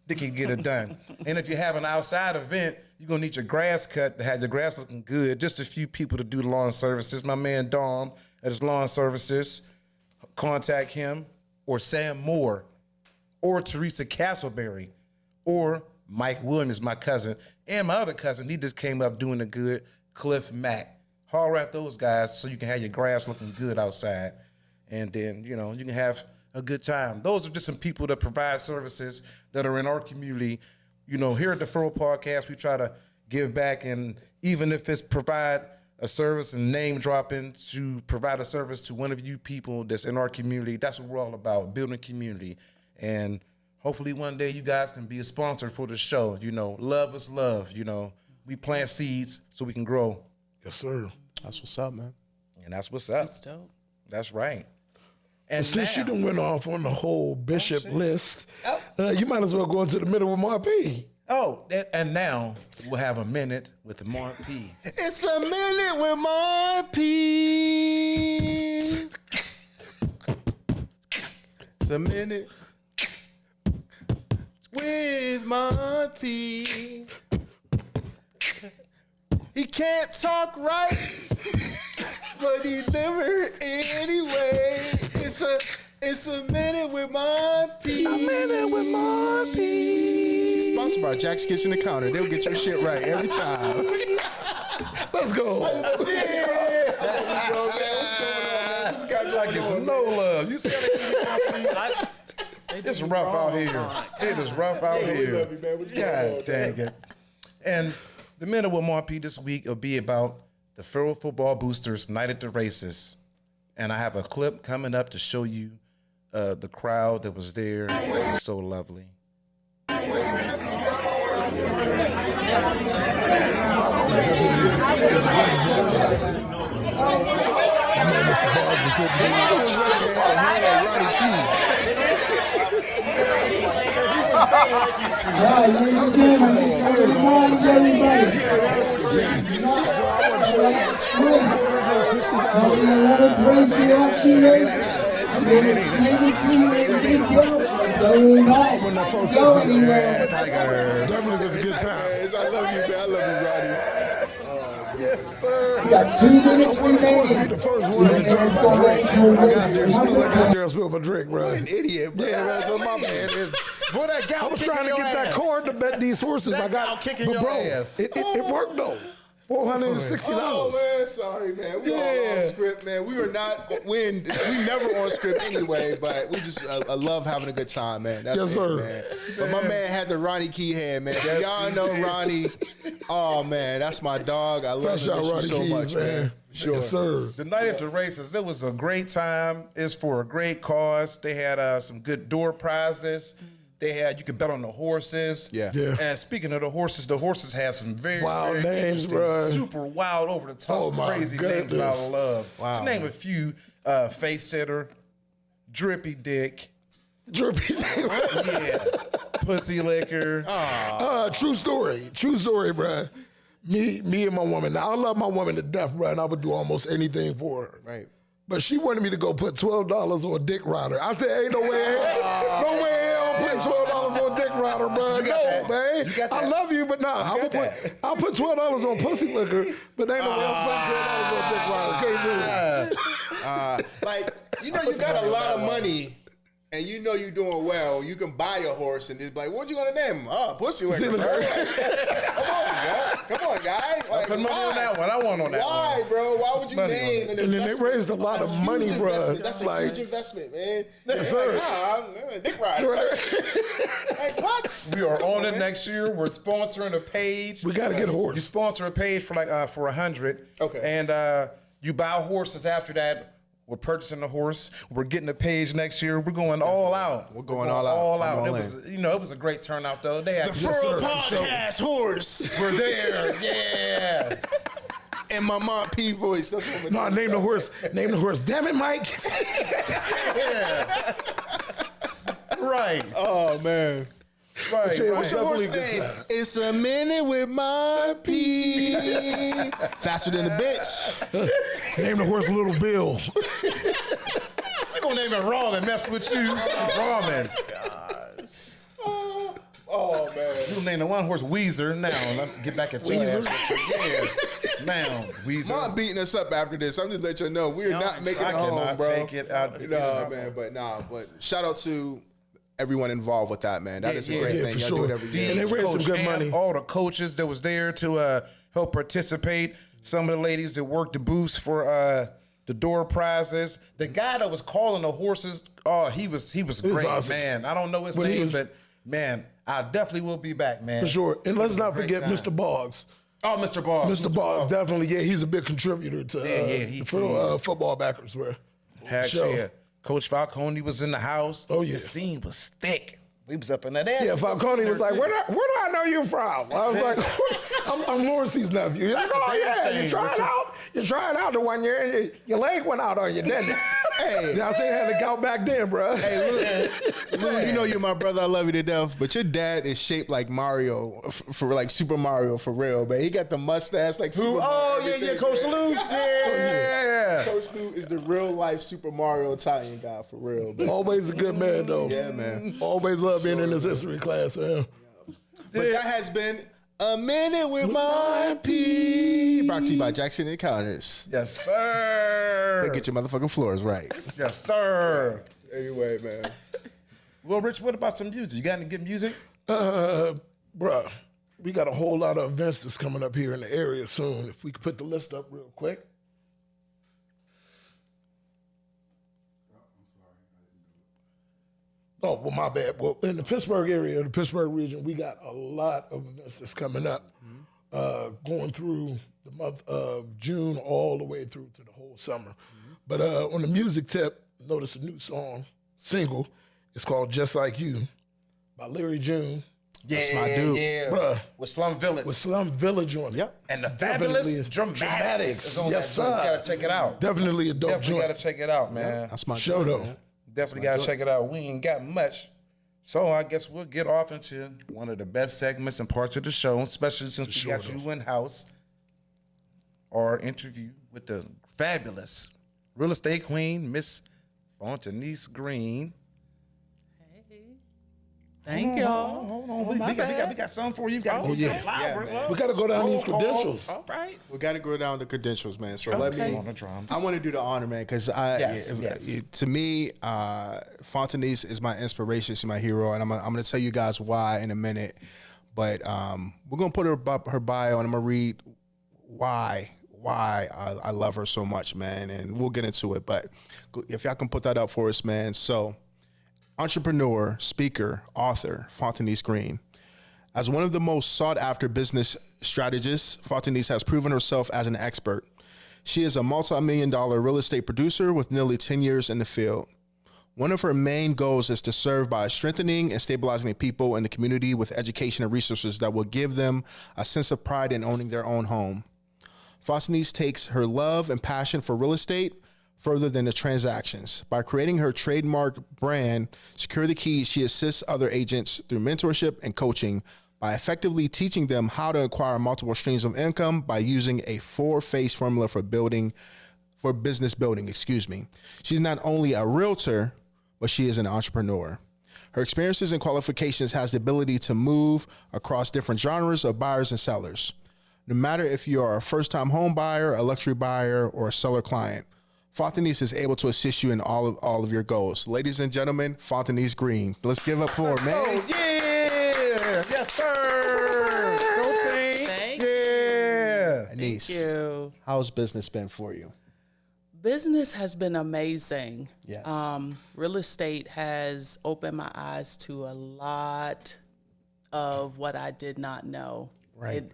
Dickie get it done. And if you have an outside event, you're going to need your grass cut to have your grass looking good. Just a few people to do the lawn services. My man Dom at his lawn services. Contact him or Sam Moore or Teresa Castleberry or Mike Williams, my cousin, and my other cousin, he just came up doing the good, Cliff Mack. Holler at those guys so you can have your grass looking good outside. And then, you know, you can have a good time. Those are just some people that provide services that are in our community. You know, here at the Furrow Podcast, we try to give back, and even if it's provide a service and name dropping to provide a service to one of you people that's in our community, that's what we're all about, building community. And hopefully one day you guys can be a sponsor for the show. You know, love is love. You know, we plant seeds so we can grow. Yes, sir. That's what's up, man. And that's what's up. That's dope. That's right. And Since now, you done went off on the whole Bishop list, you might as well go into the middle with Mark P. and now we'll have a minute with Mark P. It's a minute with Mark P. It's a minute with Mark P. He can't talk right, but he deliver anyway. It's a minute with Mark P. A minute with Mark P. Sponsored by Jack's Kitchen and Counter. They'll get your shit right every time. Let's go. What's going on, man? We got Like it's no love. You see how they It's rough out here. It is rough out We here. love you, man. What's going God on, dang it. And the minute with Mark P this week will be about the Furrow Football Boosters Night at the Races. And I have a clip coming up to show you the crowd that was there. It was so lovely. My man, Mr. Boggs is sitting there. He was right there had a hand like Ronnie Key. Definitely was a good time. I love you, man. I love you, Ronnie. Yes, sir. We got 2 minutes remaining. The first one. And it's going to I got there. As soon as I got there, I spilled my drink, bro. What an idiot, bro. Yeah, man, so my man is. Boy, that gal I was trying to get that card to bet these horses. That I got gal kicking but your bro, ass. It worked though. $460. Oh man, sorry man. We all on script, man. We were not we never on script anyway, but we just I love having a good time, man. That's Yes, it, sir. man. But my man had the Ronnie Key head, man. Yes, Y'all he know did. Ronnie. Oh man, that's my dog. I love Fresh him out so Roddy Keys, much, man. Sure. Yes, sir. The Night at the Races, it was a great time. It's for a great cause. They had some good door prizes. They had, you could bet on the horses. Yeah. Yeah. And speaking of the horses had some very, Wild very names, interesting, bruh. super wild, over the top, Oh, my crazy names that goodness. I love. Wow. To name a few, Face Sitter, Drippy Dick, Drippy. yeah, Pussy Liquor. True story, bro. Me and my woman. Now I love my woman to death, bro, and I would do almost anything for her. Right. But she wanted me to go put $12 on a dick rider. I said, ain't no way, no way I'll put $12 on a dick rider, bro. No, man. I love you, but nah. I'll put $12 on pussy liquor, but ain't no way I'll spend $12 on a dick rider. Can't do it. Like, you know, you got a lot of money and you know you're doing well. You can buy a horse and it's like, what you gonna name him? Oh, Pussy Liquor. Bro. Come on, guy. Like, Put money on why? that one. I want on that Why, one. bro? Why would you money on name it. an And then they investment? raised a lot of huge money, bro. investment. That's a Like- huge investment, man. Yes, Like, sir. nah, I'm a dick rider. Like, what? We are on it next year. We're sponsoring a page. We got to get a You horse. sponsor a page for like for 100. Okay. And you buy horses after that. We're purchasing the horse. We're getting a page next year. We're going all out. We're going all out. All I'm out. all It in. was, it was a great turnout though. They had Furrow Podcast horse. We're there. Yeah. In my Mont P voice. That's what No, name the horse. Name the horse. Damn it, Mike. Yeah. Right. Oh, man. Right. What's your horse name? It's a minute with my P. Faster than a bitch. Name the horse Little Bill. We're gonna name it wrong and mess with you. Ramen. Oh, man. We'll name the one horse Weezer. Now, let's get back at your Weezer? ass. Yeah. Now, Weezer. Mom beating us up after this. I'm just letting you know we are not making I it home, cannot bro. take it out. Nah, man, but shout out to everyone involved with that, man. That is a great thing. for Y'all sure. do it every year. And they raised some good money. All the coaches that was there to help participate. Some of the ladies that worked the booths for the door prizes. The guy that was calling the horses, he was great, awesome. man. I don't know his name, but man, I definitely will be back, man. For sure. And let's not great forget time. Mr. Boggs. Oh, Mr. Boggs. Mr. Boggs, definitely, he's a big contributor to he football backers. Bro. Actually, Coach Falcone was in the house. Oh, yeah. The scene was thick. We was up in that ass. Yeah, Falcone was like, where do I know you from? I was like, I'm Lawrence's nephew. He's like, oh, yeah, you tried out the one year, and your leg went out on you, didn't it? Hey. I said, I had to count back then, bro. Hey, Lou, you know you're my brother. I love you to death. But your dad is shaped like Mario, for like Super Mario, for real, man. He got the mustache like Super Mario. Oh, yeah, Coach Lou. Yeah. Coach Lou is the real life Super Mario Italian guy, for real, man. Always a good man, though. Yeah, man. Always love being in this history class, man. But that has been A Minute with My P. Brought to you by Jackson Encounters. Yes, sir. Get your motherfucking floors right. Yes, sir. Anyway, man. Well, Rich, what about some music? You got any good music? Bruh, we got a whole lot of events that's coming up here in the area soon. If we could put the list up real quick. Oh, well, my bad. Well, in the Pittsburgh area, the Pittsburgh region, we got a lot of events that's coming up, going through the month of June all the way through to the whole summer. But on the music tip, notice a new single. It's called Just Like You by Larry June. That's my dude. Yeah. Bruh. With Slum Village. With Slum Village on it. Yep. And the Definitely Fabulous Dramatics. is on Yes, that joint. sir. You gotta check it out. Definitely a dope Definitely joint. gotta check it out, man. That's my Show dude, though. man. Definitely gotta check it out. We ain't got much. So I guess we'll get off into one of the best segments and parts of the show, especially since we got you in house. Our interview with the fabulous real estate queen, Miss Fontineese Green. Thank y'all. Hold on. We got something for you. You gotta go get flowers. man. We got to go down these credentials. All right. We got to go down the credentials, man. So Okay. On the drums. I want to do the honor, man, because Yes. to me, Fontineese is my inspiration. She's my hero, and I'm going to tell you guys why in a minute. But we're going to put her bio, and I'm going to read why I love her so much, man, and we'll get into it. But if y'all can put that up for us, man. So, entrepreneur, speaker, author, Fontineese Green. As one of the most sought-after business strategists, Fontineese has proven herself as an expert. She is a multi-million-dollar real estate producer with nearly 10 years in the field. One of her main goals is to serve by strengthening and stabilizing people in the community with education and resources that will give them a sense of pride in owning their own home. Fontineese takes her love and passion for real estate further than the transactions. By creating her trademark brand, Secure the Keys, she assists other agents through mentorship and coaching by effectively teaching them how to acquire multiple streams of income by using a 4-phase formula for business building, She's not only a realtor, but she is an entrepreneur. Her experiences and qualifications has the ability to move across different genres of buyers and sellers. No matter if you are a first-time home buyer, a luxury buyer, or a seller client, Fontineese is able to assist you in all of your goals. Ladies and gentlemen, Fontineese Green. Let's give up for her, man. Oh, yeah. Yes, sir. Go team. Thank Yeah. Niece, you. how's business been for you? Business has been amazing. Yes. Real estate has opened my eyes to a lot of what I did not know. Right.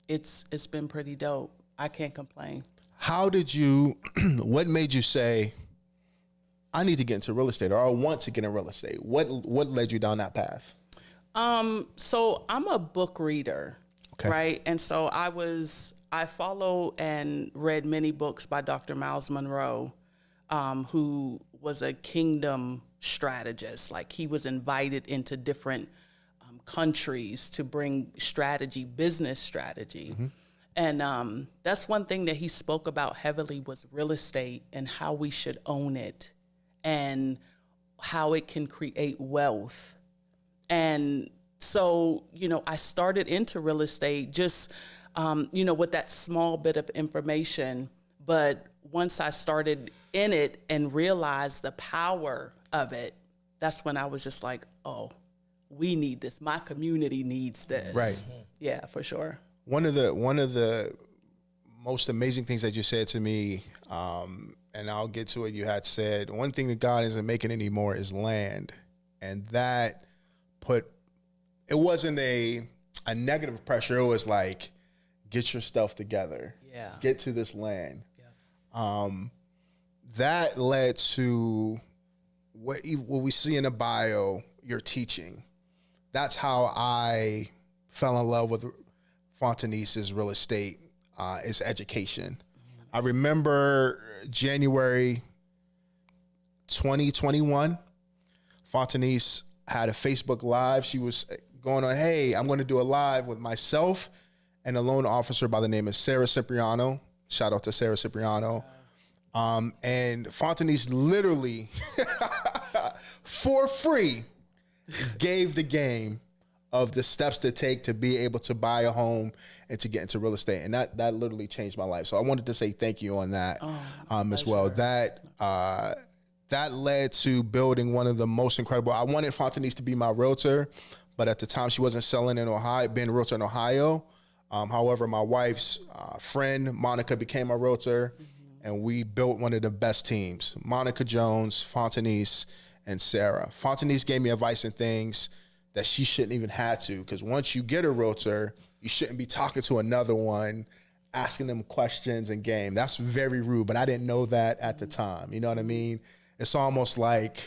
It's been pretty dope. I can't complain. How did you, what made you say, I need to get into real estate, or I want to get in real estate? What led you down that path? So I'm a book reader, Okay. right? And so I follow and read many books by Dr. Miles Monroe, who was a kingdom strategist. Like, he was invited into different countries to bring strategy, business strategy. And that's one thing that he spoke about heavily was real estate and how we should own it and how it can create wealth. And so, I started into real estate just, with that small bit of information. But once I started in it and realized the power of it, that's when I was just like, oh, we need this. My community needs this. Right. Yeah, for sure. One of the most amazing things that you said to me, and I'll get to it. You had said one thing that God isn't making anymore is land, and that it wasn't a negative pressure. It was like, get your stuff together. Yeah. Get to this land. Yeah. That led to what we see in the bio, your teaching. That's how I fell in love with Fontinese's real estate, is education. I remember January 2021, Fontineese had a Facebook Live. She was going on, hey, I'm going to do a live with myself and a loan officer by the name of Sarah Cipriano. Shout out to Sarah Cipriano. And Fontineese literally, for free, gave the game of the steps to take to be able to buy a home and to get into real estate. And that literally changed my life. So I wanted to say thank you on that as well. That led to building one of the most incredible. I wanted Fontineese to be my realtor, but at the time she wasn't selling in Ohio, being a realtor in Ohio. However, my wife's friend, Monica, became my realtor, and we built one of the best teams. Monica Jones, Fontineese, and Sarah. Fontineese gave me advice and things that she shouldn't even have to, because once you get a realtor, you shouldn't be talking to another one, asking them questions and game. That's very rude, but I didn't know that at the time. You know what I mean? It's almost like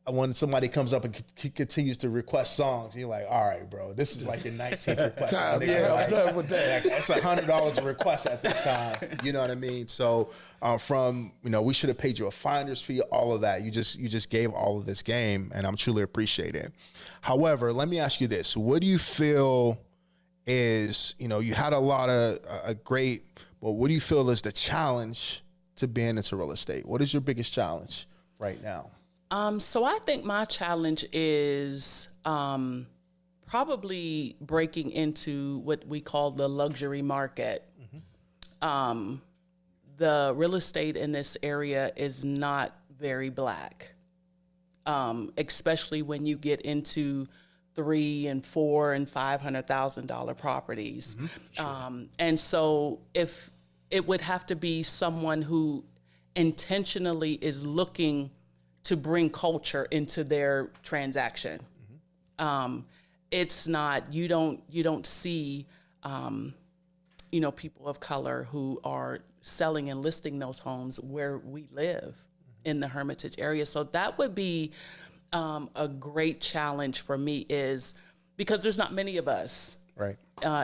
when somebody comes up and continues to request songs, you're like, all right, bro, this is like your 19th request. I'm done with that. That's $100 a request at this time. You know what I mean? So we should have paid you a finder's fee, all of that. You just gave all of this game, and I'm truly appreciative. However, let me ask you this. What do you feel is, you had a lot of but what do you feel is the challenge to being into real estate? What is your biggest challenge right now? So I think my challenge is probably breaking into what we call the luxury market. The real estate in this area is not very Black, especially when you get into $300,000 and $400,000 and $500,000 properties. And so if it would have to be someone who intentionally is looking to bring culture into their transaction. It's not, you don't see, people of color who are selling and listing those homes where we live in the Hermitage area. So that would be a great challenge for me, is because there's not many of us right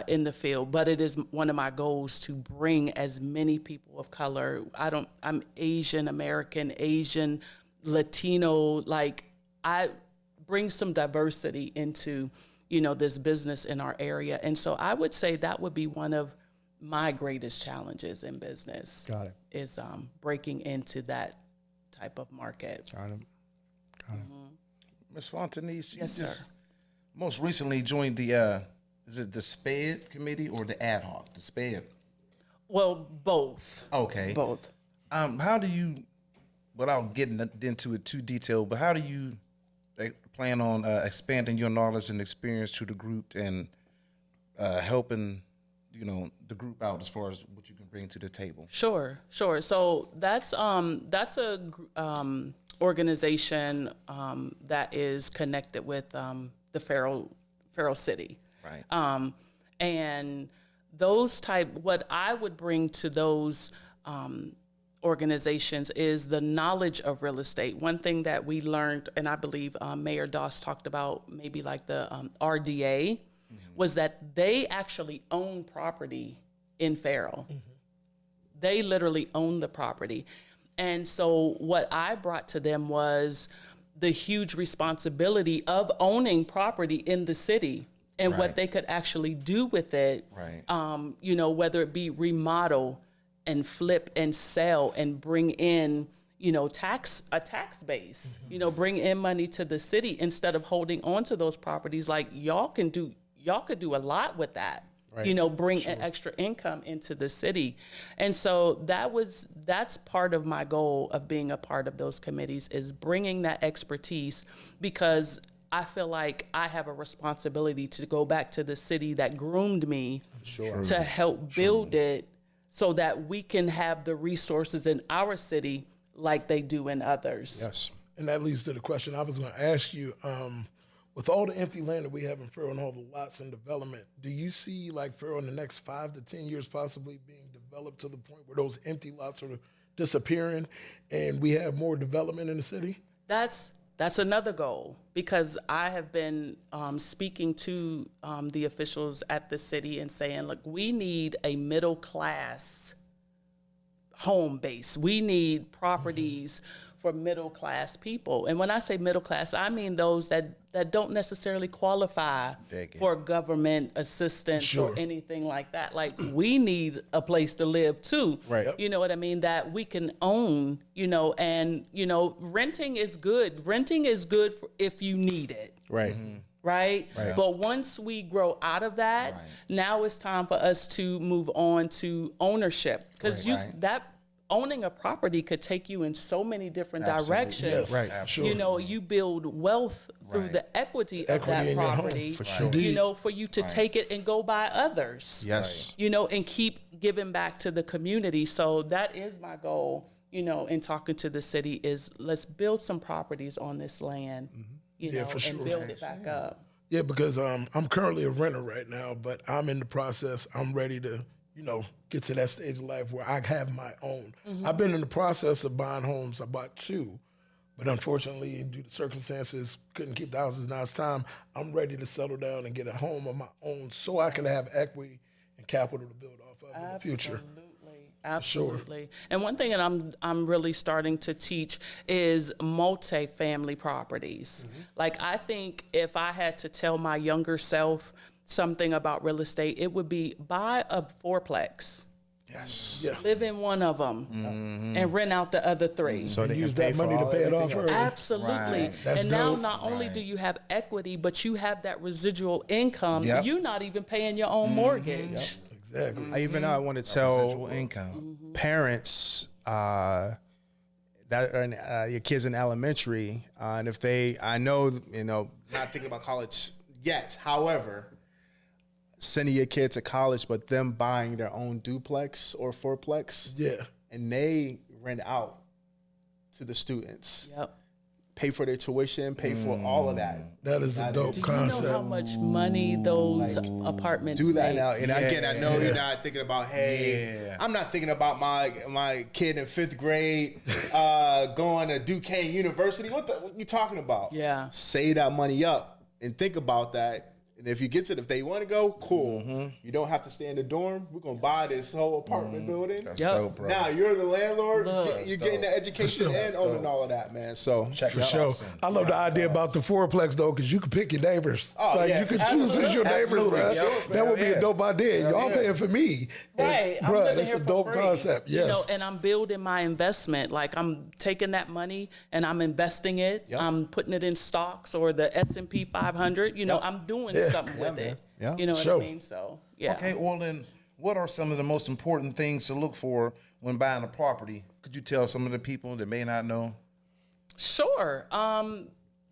in the field, but it is one of my goals to bring as many people of color. I'm Asian American, Asian, Latino, like I bring some diversity into, this business in our area. And so I would say that would be one of my greatest challenges in business. Got it. Is breaking into that type of market. Got it. Ms. Fontineese, you Yes, just sir. most recently joined the, is it the SPED committee or the ad hoc? The SPED. Well, both. Okay. Both. How do you, without getting into it too detailed, but how do you plan on expanding your knowledge and experience to the group and helping, the group out as far as what you can bring to the table? Sure. So that's a organization that is connected with the Faro City. Right. And what I would bring to those organizations is the knowledge of real estate. One thing that we learned, and I believe Mayor Doss talked about, maybe like the RDA, was that they actually own property in Faro. They literally own the property. And so what I brought to them was the huge responsibility of owning property in the city and what they could actually do with it. Right. Whether it be remodel and flip and sell and bring in, a tax base, bring in money to the city instead of holding on to those properties. Like y'all could do a lot with that. bring an extra income into the city. And so that's part of my goal of being a part of those committees, is bringing that expertise, because I feel like I have a responsibility to go back to the city that groomed me to help build it so that we can have the resources in our city like they do in others. Yes. And that leads to the question I was going to ask you. With all the empty land that we have in Farrell and all the lots in development, do you see like Farrell in the next 5 to 10 years possibly being developed to the point where those empty lots are disappearing and we have more development in the city? That's another goal, because I have been speaking to the officials at the city and saying, look, we need a middle class home base. We need properties for middle class people. And when I say middle class, I mean those that don't necessarily qualify for government assistance or anything like that. Like, we need a place to live too. Right. You know what I mean? That we can own, and, renting is good. Renting is good if you need it. Right. Right? But once we grow out of that, now it's time for us to move on to ownership. Because owning a property could take you in so many different directions. Yes. Right. Sure. You build wealth through the equity of that in your home, property. for sure. For you to take it and go buy others. Yes. And keep giving back to the community. So that is my goal, in talking to the city, is let's build some properties on this land, for sure. and build it back up. Yeah, because I'm currently a renter right now, but I'm in the process. I'm ready to, get to that stage of life where I have my own. I've been in the process of buying homes. I bought 2, but unfortunately, due to circumstances, couldn't keep the houses. Now it's time. I'm ready to settle down and get a home of my own so I can have equity and capital to build off of in the future. Absolutely. Sure. And one thing that I'm really starting to teach is multifamily properties. Like, I think if I had to tell my younger self something about real estate, it would be buy a 4-plex. Yes. Yeah. Live in one of them and rent out the other 3. So they use can pay that money for to pay it off early. Absolutely. That's and now dope. not only do you have equity, but you have that residual income. Yep. You're not even paying your own mortgage. Exactly. I want to Residual tell income. parents that are your kids in elementary, and if I know, not thinking about college yet. However, sending your kid to college, but them buying their own duplex or 4-plex, and they rent out to the students. Yep. Pay for their tuition, pay for all of that. That is a dope Do concept. you know how much money those apartments Do that make? now. And again, I know you're not thinking about, hey, I'm not thinking about my kid in 5th grade going to Duquesne University. What you talking about? Yeah. Save that money up and think about that. And if you get to it, if they want to go, cool. You don't have to stay in the dorm. We're going to buy this whole apartment building. That's dope, bro. Now you're the landlord. Look, You're getting the education and owning all of that, man. So Check For it sure. out. I love the idea about the 4-plex though, because you can pick your neighbors. Oh, yeah. You can choose who's your neighbors, bro. That would be a dope idea. Y'all paying for me. Right. I'm Bro, living that's here a for dope free. concept. Yes. And I'm building my investment. Like, I'm taking that money and I'm investing it. Yep. I'm putting it in stocks or the S&P 500. I'm doing something with it. Yeah. You know what I mean? So, yeah. Okay, well then, what are some of the most important things to look for when buying a property? Could you tell some of the people that may not know? Sure.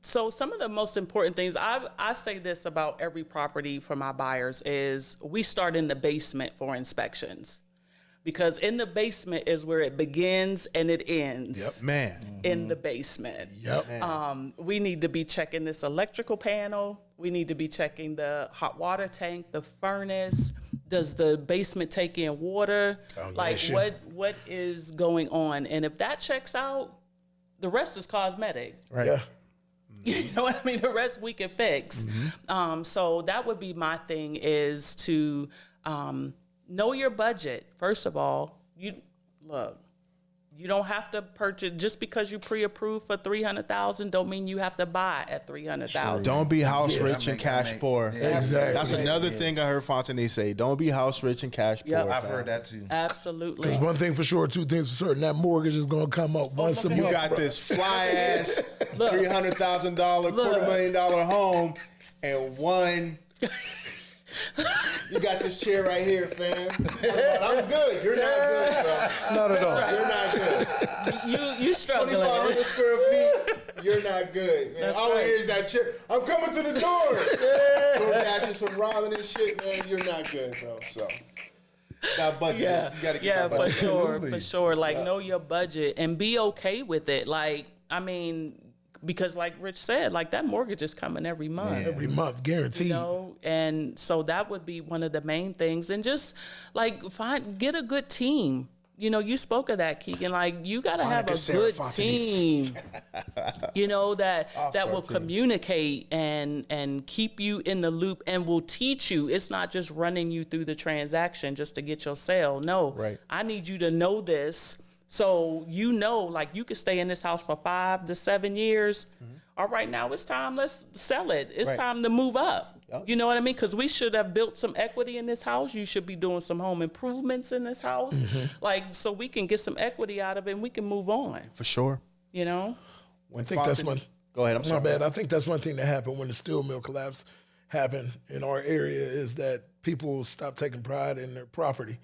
So some of the most important things, I say this about every property for my buyers, is we start in the basement for inspections. Because in the basement is where it begins and it ends. man. In the basement. We need to be checking this electrical panel. We need to be checking the hot water tank, the furnace. Does the basement take in water? Like, what is going on? And if that checks out, the rest is cosmetic. Right. Yeah. You know what I mean? The rest we can fix. So that would be my thing, is to know your budget. First of all, you don't have to purchase just because you pre-approved for $300,000. Don't mean you have to buy at $300,000. Don't be house rich and cash poor. Exactly. That's another thing I heard Fontineese say. Don't be house rich and cash poor. I've heard that too. Absolutely. Because one thing for sure, 2 things for certain, that mortgage is going to come up once a month. You got bro. this fly ass $300,000, $250,000 home, and one You got this chair right here, fam. I'm good. You're not good, bro. Not at all. You're not good. You struggling. 2,500 square feet. You're not good, man. That's All right. I hear is that chair. I'm coming to the door. Door dashing some ramen and shit, man. You're not good, bro. So. Got budget. Yeah, You gotta get yeah, that for budget. sure, for sure. Like, know your budget and be okay with it. Like, I mean, because like Rich said, like that mortgage is coming every month. Every month, guaranteed. You know, and so that would be one of the main things. And just like get a good team. You know, you spoke of that, Keegan. Like, you got to have a good team, you know, that will communicate and keep you in the loop and will teach you. It's not just running you through the transaction just to get your sale. No, Right. I need you to know this. So, you know, like you could stay in this house for 5 to 7 years. All right, now it's time. Let's sell it. It's time to move up. You know what I mean? Because we should have built some equity in this house. You should be doing some home improvements in this house. Like, so we can get some equity out of it and we can move on, For sure. you know? When I think that's one. Go ahead. I'm My sorry. bad. I think that's one thing that happened when the steel mill collapse happened in our area is that people stopped taking pride in their property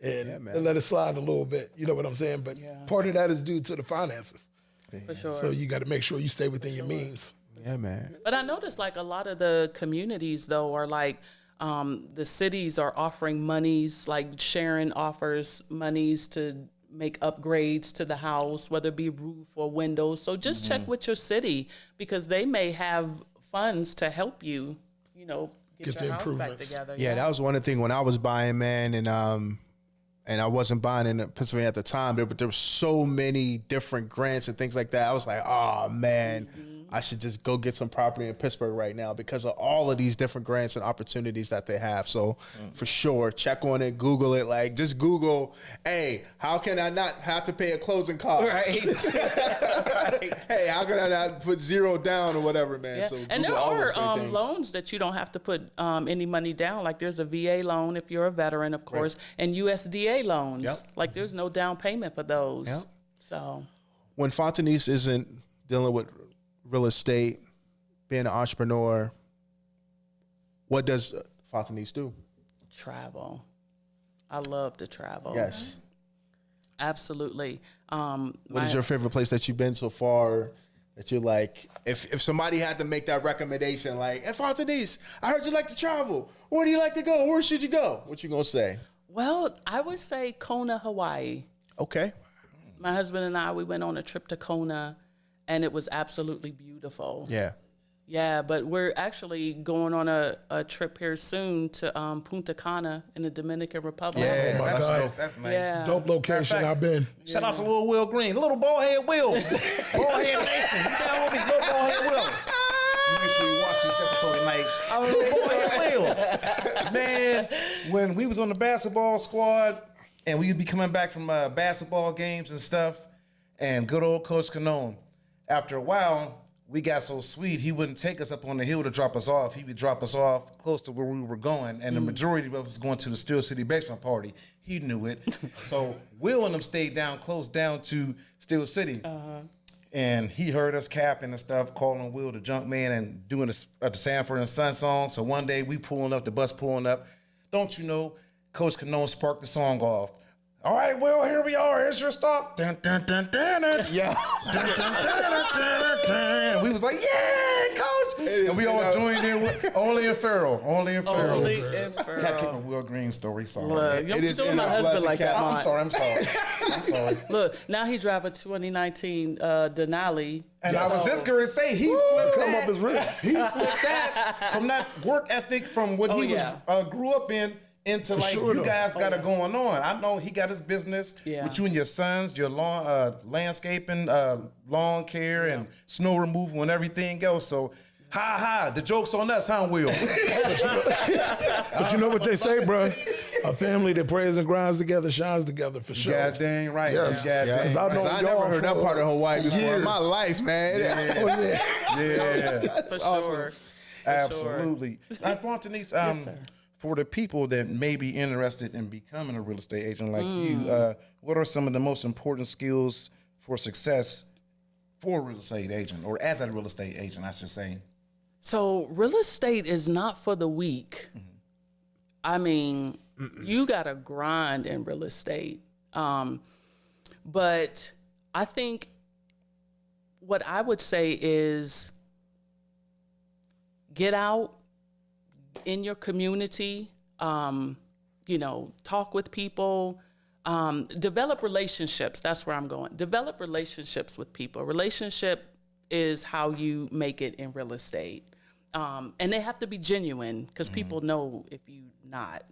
and they let it slide a little bit. You know what I'm saying? But part of that is due to the finances. For sure. So you got to make sure you stay within your means. Yeah, man. But I noticed like a lot of the communities though are like the cities are offering monies, like Sharon offers monies to make upgrades to the house, whether it be roof or windows. So just check with your city because they may have funds to help you, you know, get the your house back improvements. together. Yeah, that was one of the things when I was buying, man, and I wasn't buying in Pennsylvania at the time, but there were so many different grants and things like that. I was like, oh man, I should just go get some property in Pittsburgh right now because of all of these different grants and opportunities that they have. So for sure, check on it, Google it. Like just Google, hey, how can I not have to pay a closing cost? Right. Right. Hey, how can I not put zero down or whatever, man? Yeah. So And there Google all those are great things. loans that you don't have to put any money down. Like there's a VA loan if you're a veteran, of course, and USDA loans. Yep. Like there's no down payment for those. Yep. So When Fontineese isn't dealing with real estate, being an entrepreneur, what does Fontineese do? travel. I love to travel. Yes. Absolutely. What is your favorite place that you've been so far that you're like, if somebody had to make that recommendation, like, hey, Fontineese, I heard you like to travel. Where do you like to go? Where should you go? What you gonna say? Well, I would say Kona, Hawaii. Okay. My husband and I, we went on a trip to Kona, and it was absolutely beautiful. Yeah. Yeah, but we're actually going on a trip here soon to Punta Cana in the Dominican Republic. Yeah. my That's God. nice. That's nice. Yeah. Dope location. Matter of I've been. Shout out to Little Will Green, little bald head Will, bald head Nation. You down with me, little bald head Will. You make sure you watch this episode tonight. Little bald head Will. Man, when we was on the basketball squad and we would be coming back from basketball games and stuff, and good old Coach Canone, after a while, we got so sweet, he wouldn't take us up on the hill to drop us off. He would drop us off close to where we were going, and the majority of us was going to the Steel City baseball party. He knew it. So Will and them stayed down, close down to Steel City. And he heard us capping and stuff, calling Will the junk man and doing the Sanford and Son song. So one day we pulling up, the bus pulling up. Don't you know, Coach Canone sparked the song off. All right, Will, here we are. Here's your stop. Dun, dun, dun, dun, dun. Yeah. Dun, dun, dun, dun, dun, dun. We was like, yeah, Coach. And we all joined in with Only in Farrell. Only in Farrell. Only in Had to Farrell. keep a Will Green story. Sorry. Look, you It is doing in my our husband blood like to that, cap. I'm Mike. sorry. I'm sorry. I'm sorry. Look, now he drive a 2019 Denali. And I was just gonna say he flipped Come that. up as real. He flipped that from that work ethic from what he yeah. was grew up in into like sure, you though. guys got it going on. I know he got his business Yeah. with you and your sons, your lawn landscaping, lawn care, and snow removal and everything else. So. Ha, the joke's on us, huh, Will? But you know what they say, bro? A family that prays and grinds together shines together for sure. God dang right. Yes. God Yeah. dang. I know I y'all never heard that for part of Hawaii before in years. my life, man. Oh, yeah. Yeah. For awesome. sure. Absolutely. Fontineese, for the people that may be interested in becoming a real estate agent like you, what are some of the most important skills for success for a real estate agent, or as a real estate agent, I should say? So real estate is not for the weak. I mean, you got to grind in real estate. But I think what I would say is get out in your community, talk with people, develop relationships. That's where I'm going. Develop relationships with people. Relationship is how you make it in real estate. And they have to be genuine because people know if you not.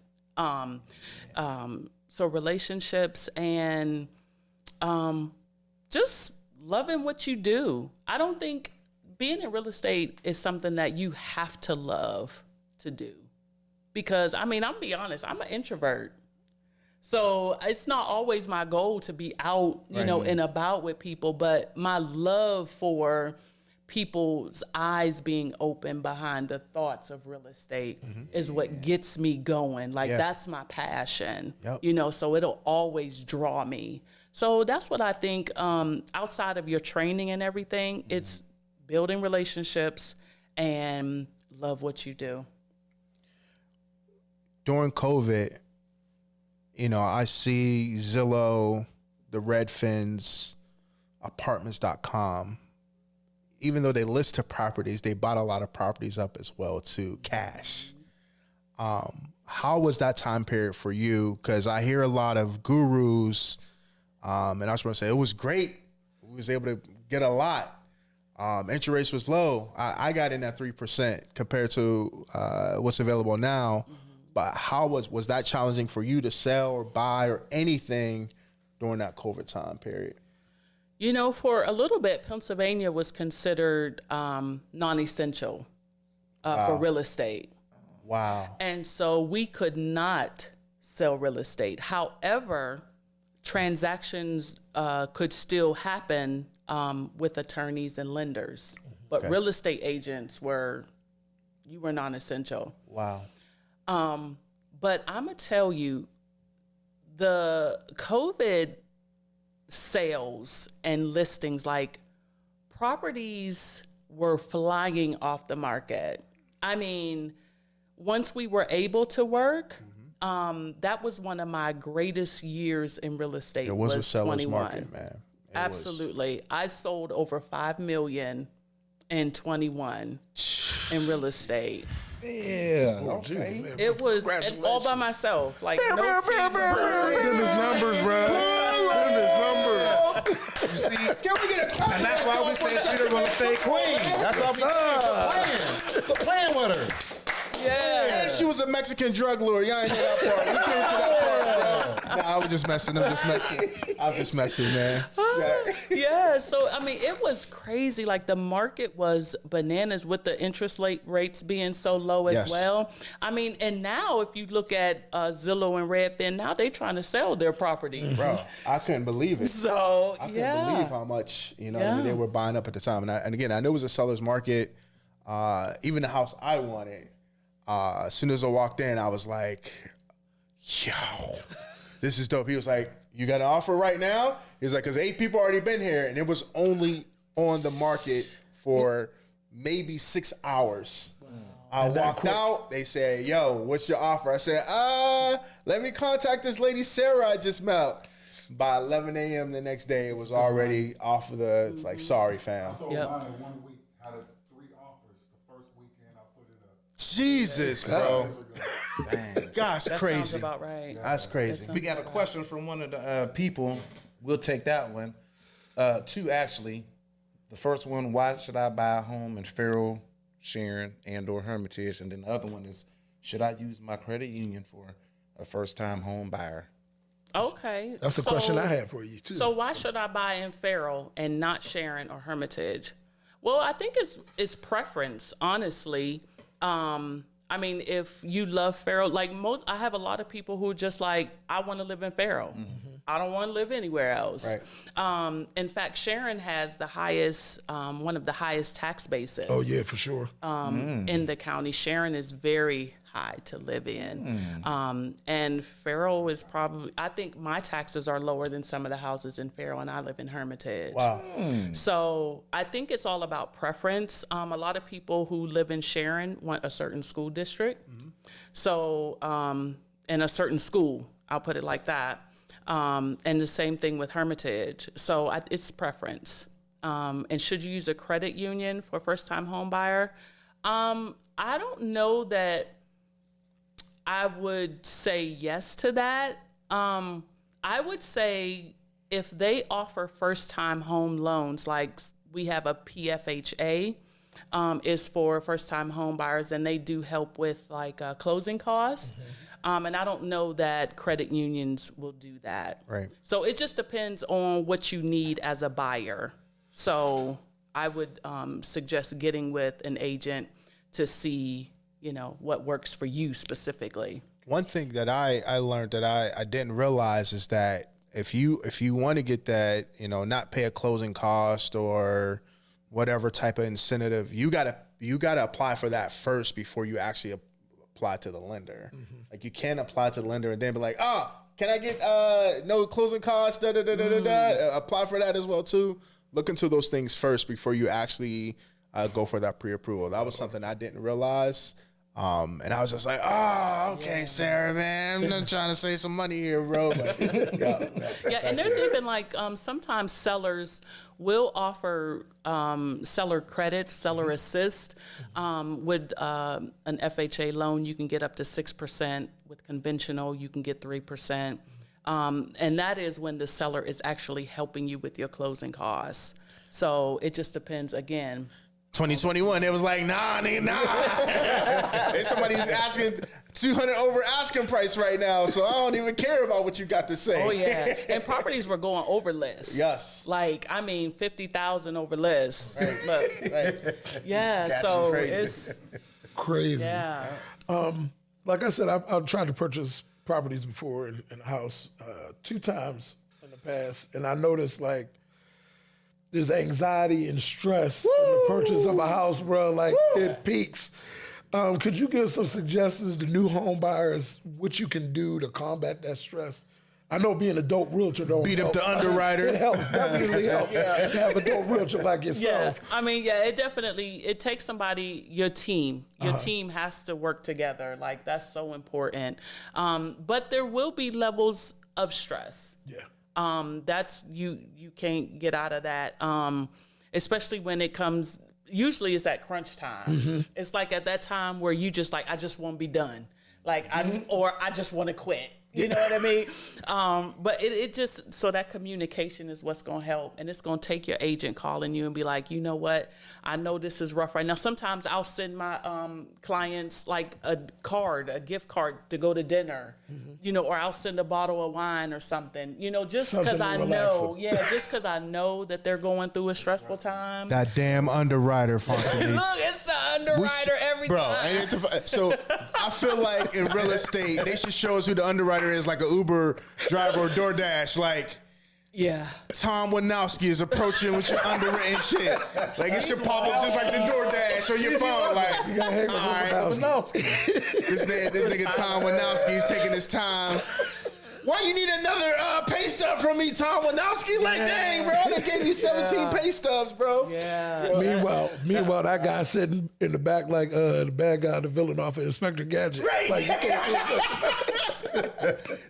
So relationships and just loving what you do. I don't think being in real estate is something that you have to love to do. Because, I'm be honest, I'm an introvert. So it's not always my goal to be out, and about with people, but my love for people's eyes being open behind the thoughts of real estate is what gets me going. Like, that's my passion, so it'll always draw me. So that's what I think, outside of your training and everything, it's building relationships and love what you do. During COVID, I see Zillow, the Redfins, apartments.com. Even though they list the properties, they bought a lot of properties up as well too, cash. How was that time period for you? Because I hear a lot of gurus, and I was going to say it was great. We was able to get a lot. Interest rates was low. I got in at 3% compared to what's available now. But how was that challenging for you to sell or buy or anything during that COVID time period? For a little bit, Pennsylvania was considered non-essential for real estate. Wow. And so we could not sell real estate. However, transactions could still happen with attorneys and lenders. But real estate agents were non-essential. Wow. But I'm going to tell you, the COVID sales and listings, like properties were flying off the market. Once we were able to work, that was one of my greatest years in real estate. It was a seller's 21. market, man. Absolutely. I sold over $5 million in 21 in real estate. Yeah. Oh, Jesus. It was all by myself. Like, no team. Them his numbers, bro. Them his numbers. You see, Can we get a clap? and that's why we say she's gonna stay queen. That's why we quit playing with her. Yeah. And she was a Mexican drug lord. Y'all ain't know that part. We get into that part, bro. Nah, I was just messing. I'm just messing, man. Yeah. So, it was crazy. Like, the market was bananas with the interest rates being so low as well. And now if you look at Zillow and Redfin, now they trying to sell their properties. Bro, I couldn't believe it. So, I couldn't believe how much, they were buying up at the time. And again, I knew it was a seller's market. Even the house I wanted, as soon as I walked in, I was like, yo, this is dope. He was like, you got an offer right now? He was like, because 8 people already been here, and it was only on the market for maybe 6 hours. I walked out. They said, yo, what's your offer? I said, let me contact this lady, Sarah, I just met. By 11 a.m. the next day, it was already off of the, it's like, sorry, fam. I sold mine in 1 week. Had 3 offers. The first weekend, I put it up. Jesus, bro. Dang. That's that crazy. sounds about right. That's crazy. We got a question from one of the people. We'll take that one. 2 actually. The first one: why should I buy a home in Farrell, Sharon, and/or Hermitage? And then the other one is: should I use my credit union for a first-time home buyer? Okay. That's the question I had for you, too. So why should I buy in Farrell and not Sharon or Hermitage? Well, I think it's preference, honestly. If you love Farrell, like I have a lot of people who just like, I want to live in Farrell. I don't want to live anywhere else. Right. In fact, Sharon has the highest, one of the highest tax bases. Oh, yeah, for sure. In the county. Sharon is very high to live in. And Farrell is probably, I think my taxes are lower than some of the houses in Farrell, and I live in Hermitage. Wow. So I think it's all about preference. A lot of people who live in Sharon want a certain school district. So, in a certain school, I'll put it like that. And the same thing with Hermitage. So it's preference. And should you use a credit union for a first-time home buyer? I don't know that I would say yes to that. I would say if they offer first-time home loans, like we have a PFHA, is for first-time home buyers, and they do help with like closing costs. And I don't know that credit unions will do that. Right. So it just depends on what you need as a buyer. So I would suggest getting with an agent to see, what works for you specifically. One thing that I learned that I didn't realize is that if you want to get that, not pay a closing cost or whatever type of incentive, you gotta apply for that first before you actually apply to the lender. Like you can't apply to the lender and then be like, can I get no closing costs? Apply for that as well too. Look into those things first before you actually go for that pre-approval. That was something I didn't realize. And I was just like, okay, Sarah, man, I'm not trying to save some money here, bro. But, Yeah, and there's even like sometimes sellers will offer seller credit, seller assist. With an FHA loan, you can get up to 6%. With conventional, you can get 3%. And that is when the seller is actually helping you with your closing costs. So it just depends again. 2021, it was like, nah, nigga, nah. And somebody's asking 200 over asking price right now, so I don't even care about what you got to say. Oh yeah, and properties were going over list. Yes. Like 50,000 over list. Right. Look, yeah. Got you So crazy. it's Crazy. yeah. Like I said, I've tried to purchase properties before in a house 2 times in the past, and I noticed like there's anxiety and stress in the purchase of a house, bro. Like it peaks. Could you give some suggestions to new home buyers what you can do to combat that stress? I know being a dope realtor don't Beat up help. the underwriter. It helps. That really helps. To have a dope realtor like Yeah, yourself. it takes somebody, your team. Your team has to work together. Like, that's so important. But there will be levels of stress. Yeah. That's, you can't get out of that. Especially when it comes, usually it's at crunch time. It's like at that time where you just like, I just want to be done. Like, or I just want to quit. You know what I mean? But it just, so that communication is what's going to help. And it's going to take your agent calling you and be like, you know what? I know this is rough right now. Sometimes I'll send my clients like a gift card to go to dinner, or I'll send a bottle of wine or something, just because I know, just because I know that they're going through a stressful time. That damn underwriter, Fontineese. Look, it's the underwriter every time. So I feel like in real estate, they should show us who the underwriter is, like an Uber driver or DoorDash. Like, Yeah. Tom Winowski is approaching with your underwritten shit. Like, it should pop up just like the DoorDash on your phone. Like, You gotta hang with all right, Winowski. this nigga Tom Winowski is taking his time. Why you need another pay stub from me, Tom Winowski? Like, dang, bro, I done gave you 17 pay stubs, bro. Yeah. Meanwhile, that guy sitting in the back like the bad guy, the villain off of Inspector Gadget. Right. Like, you can't see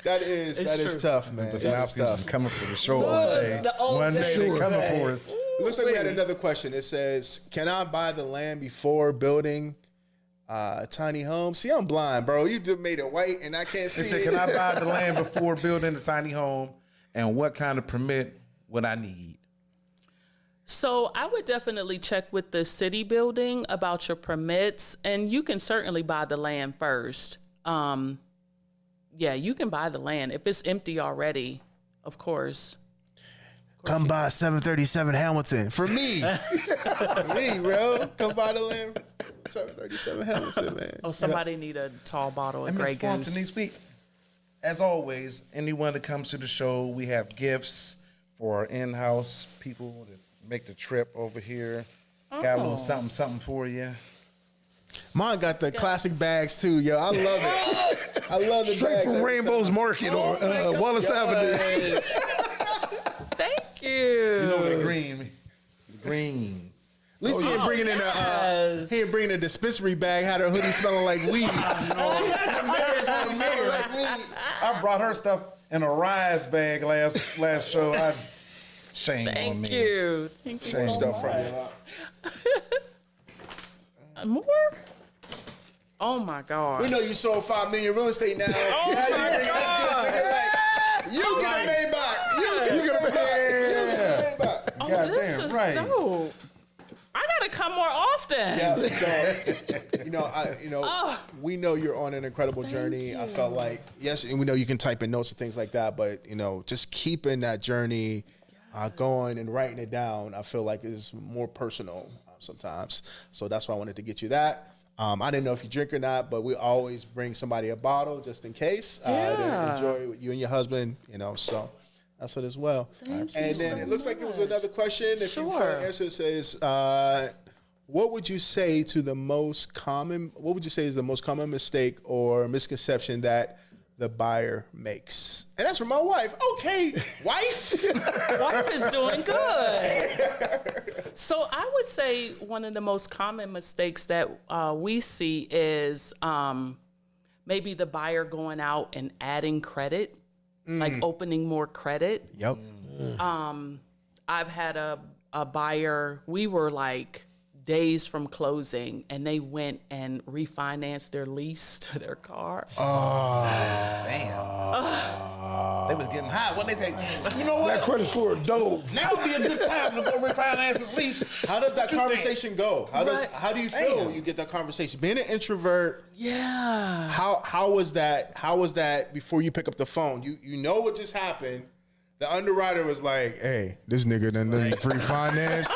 That is tough, man. But That is Winowski's is tough. coming for the show one day. the old One day they days. coming for us. It looks like we had another question. It says, can I buy the land before building a tiny home? See, I'm blind, bro. You just made it white and I can't see They said, it. can I buy the land before building a tiny home? And what kind of permit would I need? So I would definitely check with the city building about your permits, and you can certainly buy the land first. Yeah, you can buy the land if it's empty already, of course. Come by 737 Hamilton. For me. For me, bro. Come by the land. 737 Hamilton, man. Oh, somebody need a tall bottle of And Grey Ms. Goose. Fontineese, as always, anyone that comes to the show, we have gifts for our in-house people that make the trip over here. Got a little something for you. Mine got the classic bags too, yo. I love it. I love the Straight bags. from Rainbow's Market or Wallace Avenue. Thank you. You know the green. The green. At least he ain't bringing in he ain't bringing a dispensary bag. Had her hoodie smelling like weed. I brought her stuff in a Rise bag last show. Shame on me. Thank you. Thank you. Shame so Stuff much. from More? Oh my God. We know you sold $5 million real estate now. Oh my God. You get a Maybach. You get a Maybach. Oh, God this damn is right. dope. I gotta come more often. Yeah, so we know you're on an incredible journey. I felt like yes, and we know you can type in notes and things like that, but just keeping that journey going and writing it down, I feel like is more personal sometimes. So that's why I wanted to get you that. I didn't know if you drink or not, but we always bring somebody a bottle just in case to enjoy with you and your husband. So. That's it as well. Thank and you then so it looks like it was much. another question. If you find an answer, it says, what would you say is the most common mistake or misconception that the buyer makes? And that's from my wife. Okay, wife. Wife is doing good. So I would say one of the most common mistakes that we see is maybe the buyer going out and adding credit. Like opening more credit. Yep. I've had a buyer, we were like days from closing and they went and refinanced their lease to their car. Damn. They was getting hot. What they say? You know That what? credit score dove. Now would be a good time to go refinance this lease. How does that What you conversation go? How do you feel Damn. when you get that conversation? Being an introvert, Yeah. how was that? How was that before you pick up the phone? You know what just happened. The underwriter was like, "Hey, this nigga done free finance.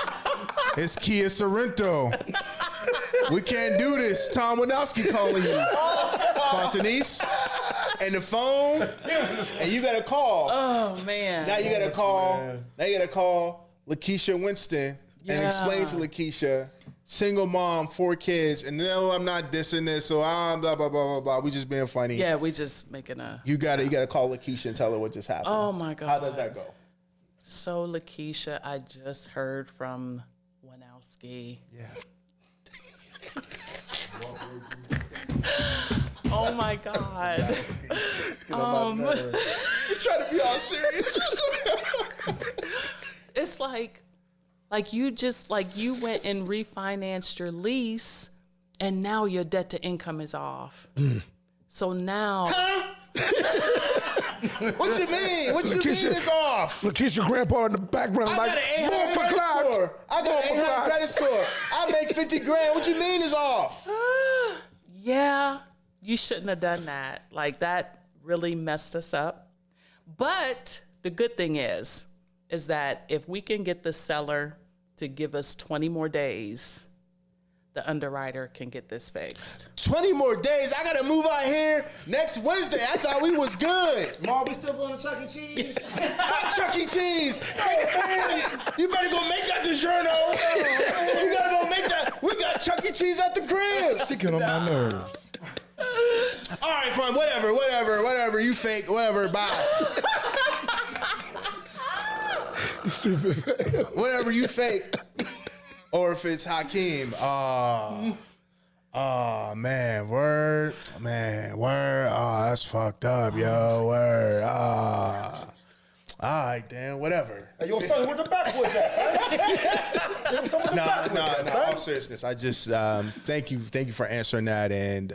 It's Kia Sorrento. We can't do this. Tom Winowski calling you, Fontineese, and the phone, and you got to call. Oh man. Now you got to call. Now you got to call Lakeisha Winston and explain to Lakeisha, single mom, 4 kids, and no, I'm not dissing this, so I'm blah blah blah blah blah. We just being funny. Yeah, we just making a. You gotta call Lakeisha and tell her what just happened. Oh my God. How does that go? So Lakeisha, I just heard from Winowski. Yeah. Oh my God. You trying to be all serious? It's like you just you went and refinanced your lease and now your debt to income is off. So now What you mean? What you mean it's off? Lakeisha grandpa in the background I like, got an 800 "More for credit Clyde." score. I got More an for 800 Clyde. credit score. I make 50 grand. What you mean it's off? yeah, you shouldn't have done that. Like that really messed us up. But the good thing is that if we can get the seller to give us 20 more days, the underwriter can get this fixed. 20 more days. I gotta move out here next Wednesday. I thought we was good. Mom, we still going to Chuck E. Cheese? Fuck Chuck E. Cheese. Hey, man, you better go make that DiGiorno. You gotta go make that. We got Chuck E. Cheese at the crib. She get on my nerves. All right, fine. Whatever. You fake. Whatever. Bye. You stupid. Whatever you fake. Or if it's Hakeem. Oh, man. Word. Oh, that's fucked up, yo. Word. All right, Dan. Whatever. Hey, yo, son, where the backwoods at, son? Yo, son, where the backwoods at, No. son? All seriousness, I just thank you for answering that, and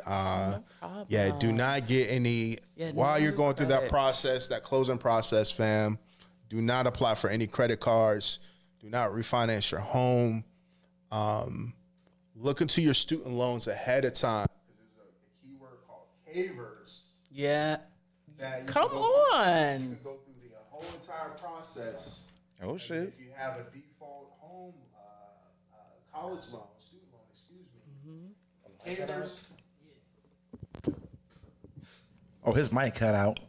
do not get any while you're going through that process, that closing process, fam. Do not apply for any credit cards. Do not refinance your home. Look into your student loans ahead of time. There's a keyword called cavers. Yeah. That you Come can go on. You can go through the whole entire process. Oh, And shit. if you have a default home college loan, student loan, excuse me. Cavers. Oh, his mic cut out.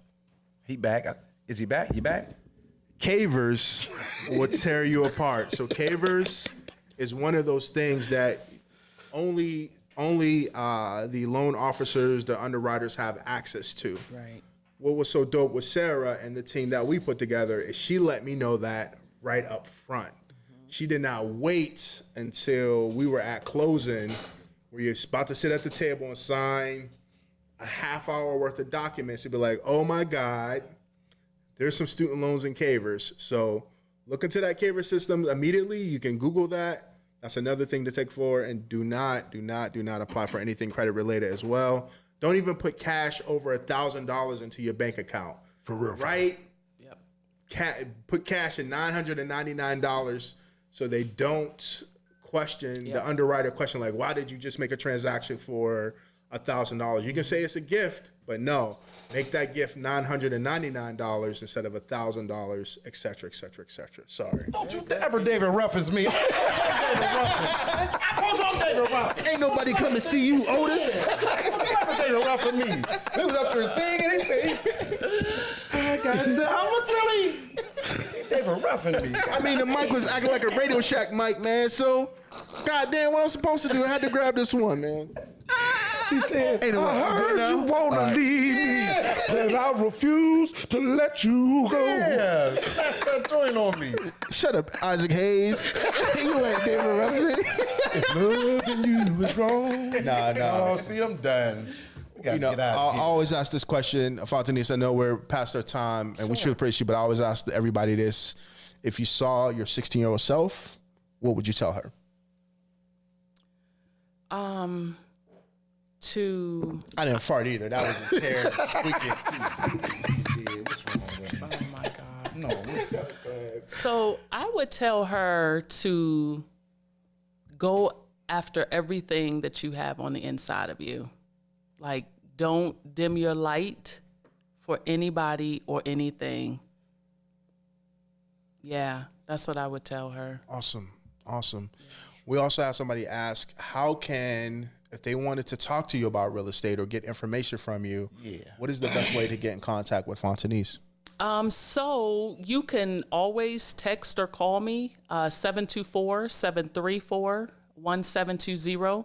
He back. Is he back? You back? Cavers will tear you apart. So cavers is one of those things that only the loan officers, the underwriters have access to. Right. What was so dope with Sarah and the team that we put together is she let me know that right up front. She did not wait until we were at closing, where you're about to sit at the table and sign a half hour worth of documents to be like, oh my God, there's some student loans in Cavers. So look into that Caver system immediately. You can Google that. That's another thing to take forward. And do not apply for anything credit related as well. Don't even put cash over $1,000 into your bank account. For real. Right? Yep. Put cash in $999 so they don't question the underwriter question, like, why did you just make a transaction for $1,000? You can say it's a gift, but no, make that gift $999 instead of $1,000, et cetera, et cetera, et cetera. Sorry. Don't you ever David reference me. Ain't nobody come to see you, Otis. Never David reference me. He was up there singing. He said, I got to, I'm really David reference me. I mean, the mic was acting like a Radio Shack mic, man. So, goddamn, what I'm supposed to do? I had to grab this one, man. He said, Ain't no I heard you want to leave me, and I refuse to let you go. Yeah, that's that joint on me. Shut up, Isaac Hayes. You ain't David Ruffin. Loving you is wrong. Nah. Oh, see, I'm done. We gotta You know, get I out of here. always ask this question, Fontineese. I know we're past our time, and we should appreciate you, but I always ask everybody this. If you saw your 16-year-old self, what would you tell her? I didn't fart either. That was the chair squeaking. Yeah, what's wrong with that? Oh my God. No. So I would tell her to go after everything that you have on the inside of you. Like, don't dim your light for anybody or anything. Yeah, that's what I would tell her. Awesome. We also have somebody ask, how can, if they wanted to talk to you about real estate or get information from you, what is the best way to get in contact with Fontineese? So you can always text or call me, 724-734-1720.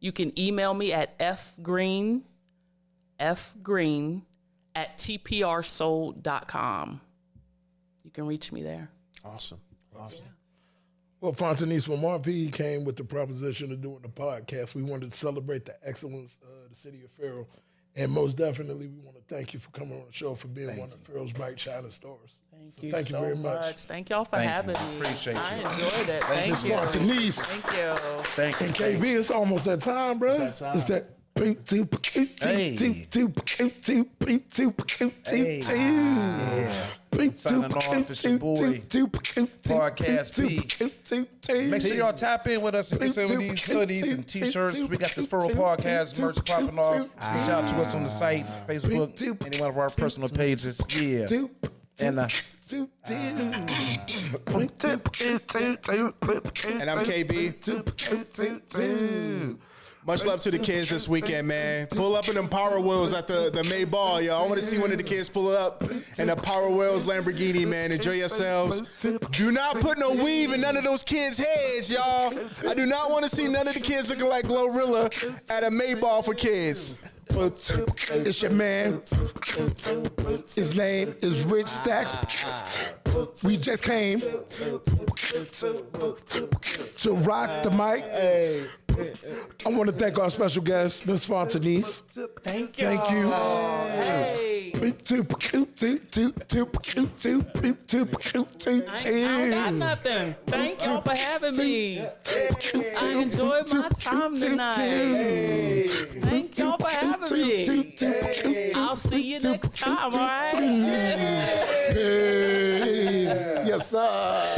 You can email me at fgreen@tprsold.com. You can reach me there. Awesome. Well, Fontineese, when Mark P came with the proposition of doing the podcast, we wanted to celebrate the excellence of the city of Farrell. And most definitely, we want to thank you for coming on the show, for being one of Farrell's bright shining stars. Thank you very much. Thank y'all for having me. Appreciate I you. enjoyed it. Thank you. Fontineese. Thank you. Thank you. And KB, it's almost that time, bro. It's that time. It's that. Hey. Signing off, it's your boy, Podcast P. Make sure y'all tap in with us and get some of these hoodies and t-shirts. We got this Furrow Podcast merch popping off. Reach out to us on the site, Facebook, any one of our personal pages. Yeah. And And I'm KB. Much love to the kids this weekend, man. Pull up in them Power Wheels at the May Ball, y'all. I want to see one of the kids pull it up in the Power Wheels Lamborghini, man. Enjoy yourselves. Do not put no weave in none of those kids' heads, y'all. I do not want to see none of the kids looking like Glorilla at a May Ball for kids. It's your man. His name is Rich Stacks. We just came to rock the mic. I want to thank our special guest, Miss Fontineese. Thank you. Thank you. Hey. I don't got nothing. Thank y'all for having me. I enjoyed my time tonight. Thank y'all for having me. I'll see you next time, all right? Yes, sir.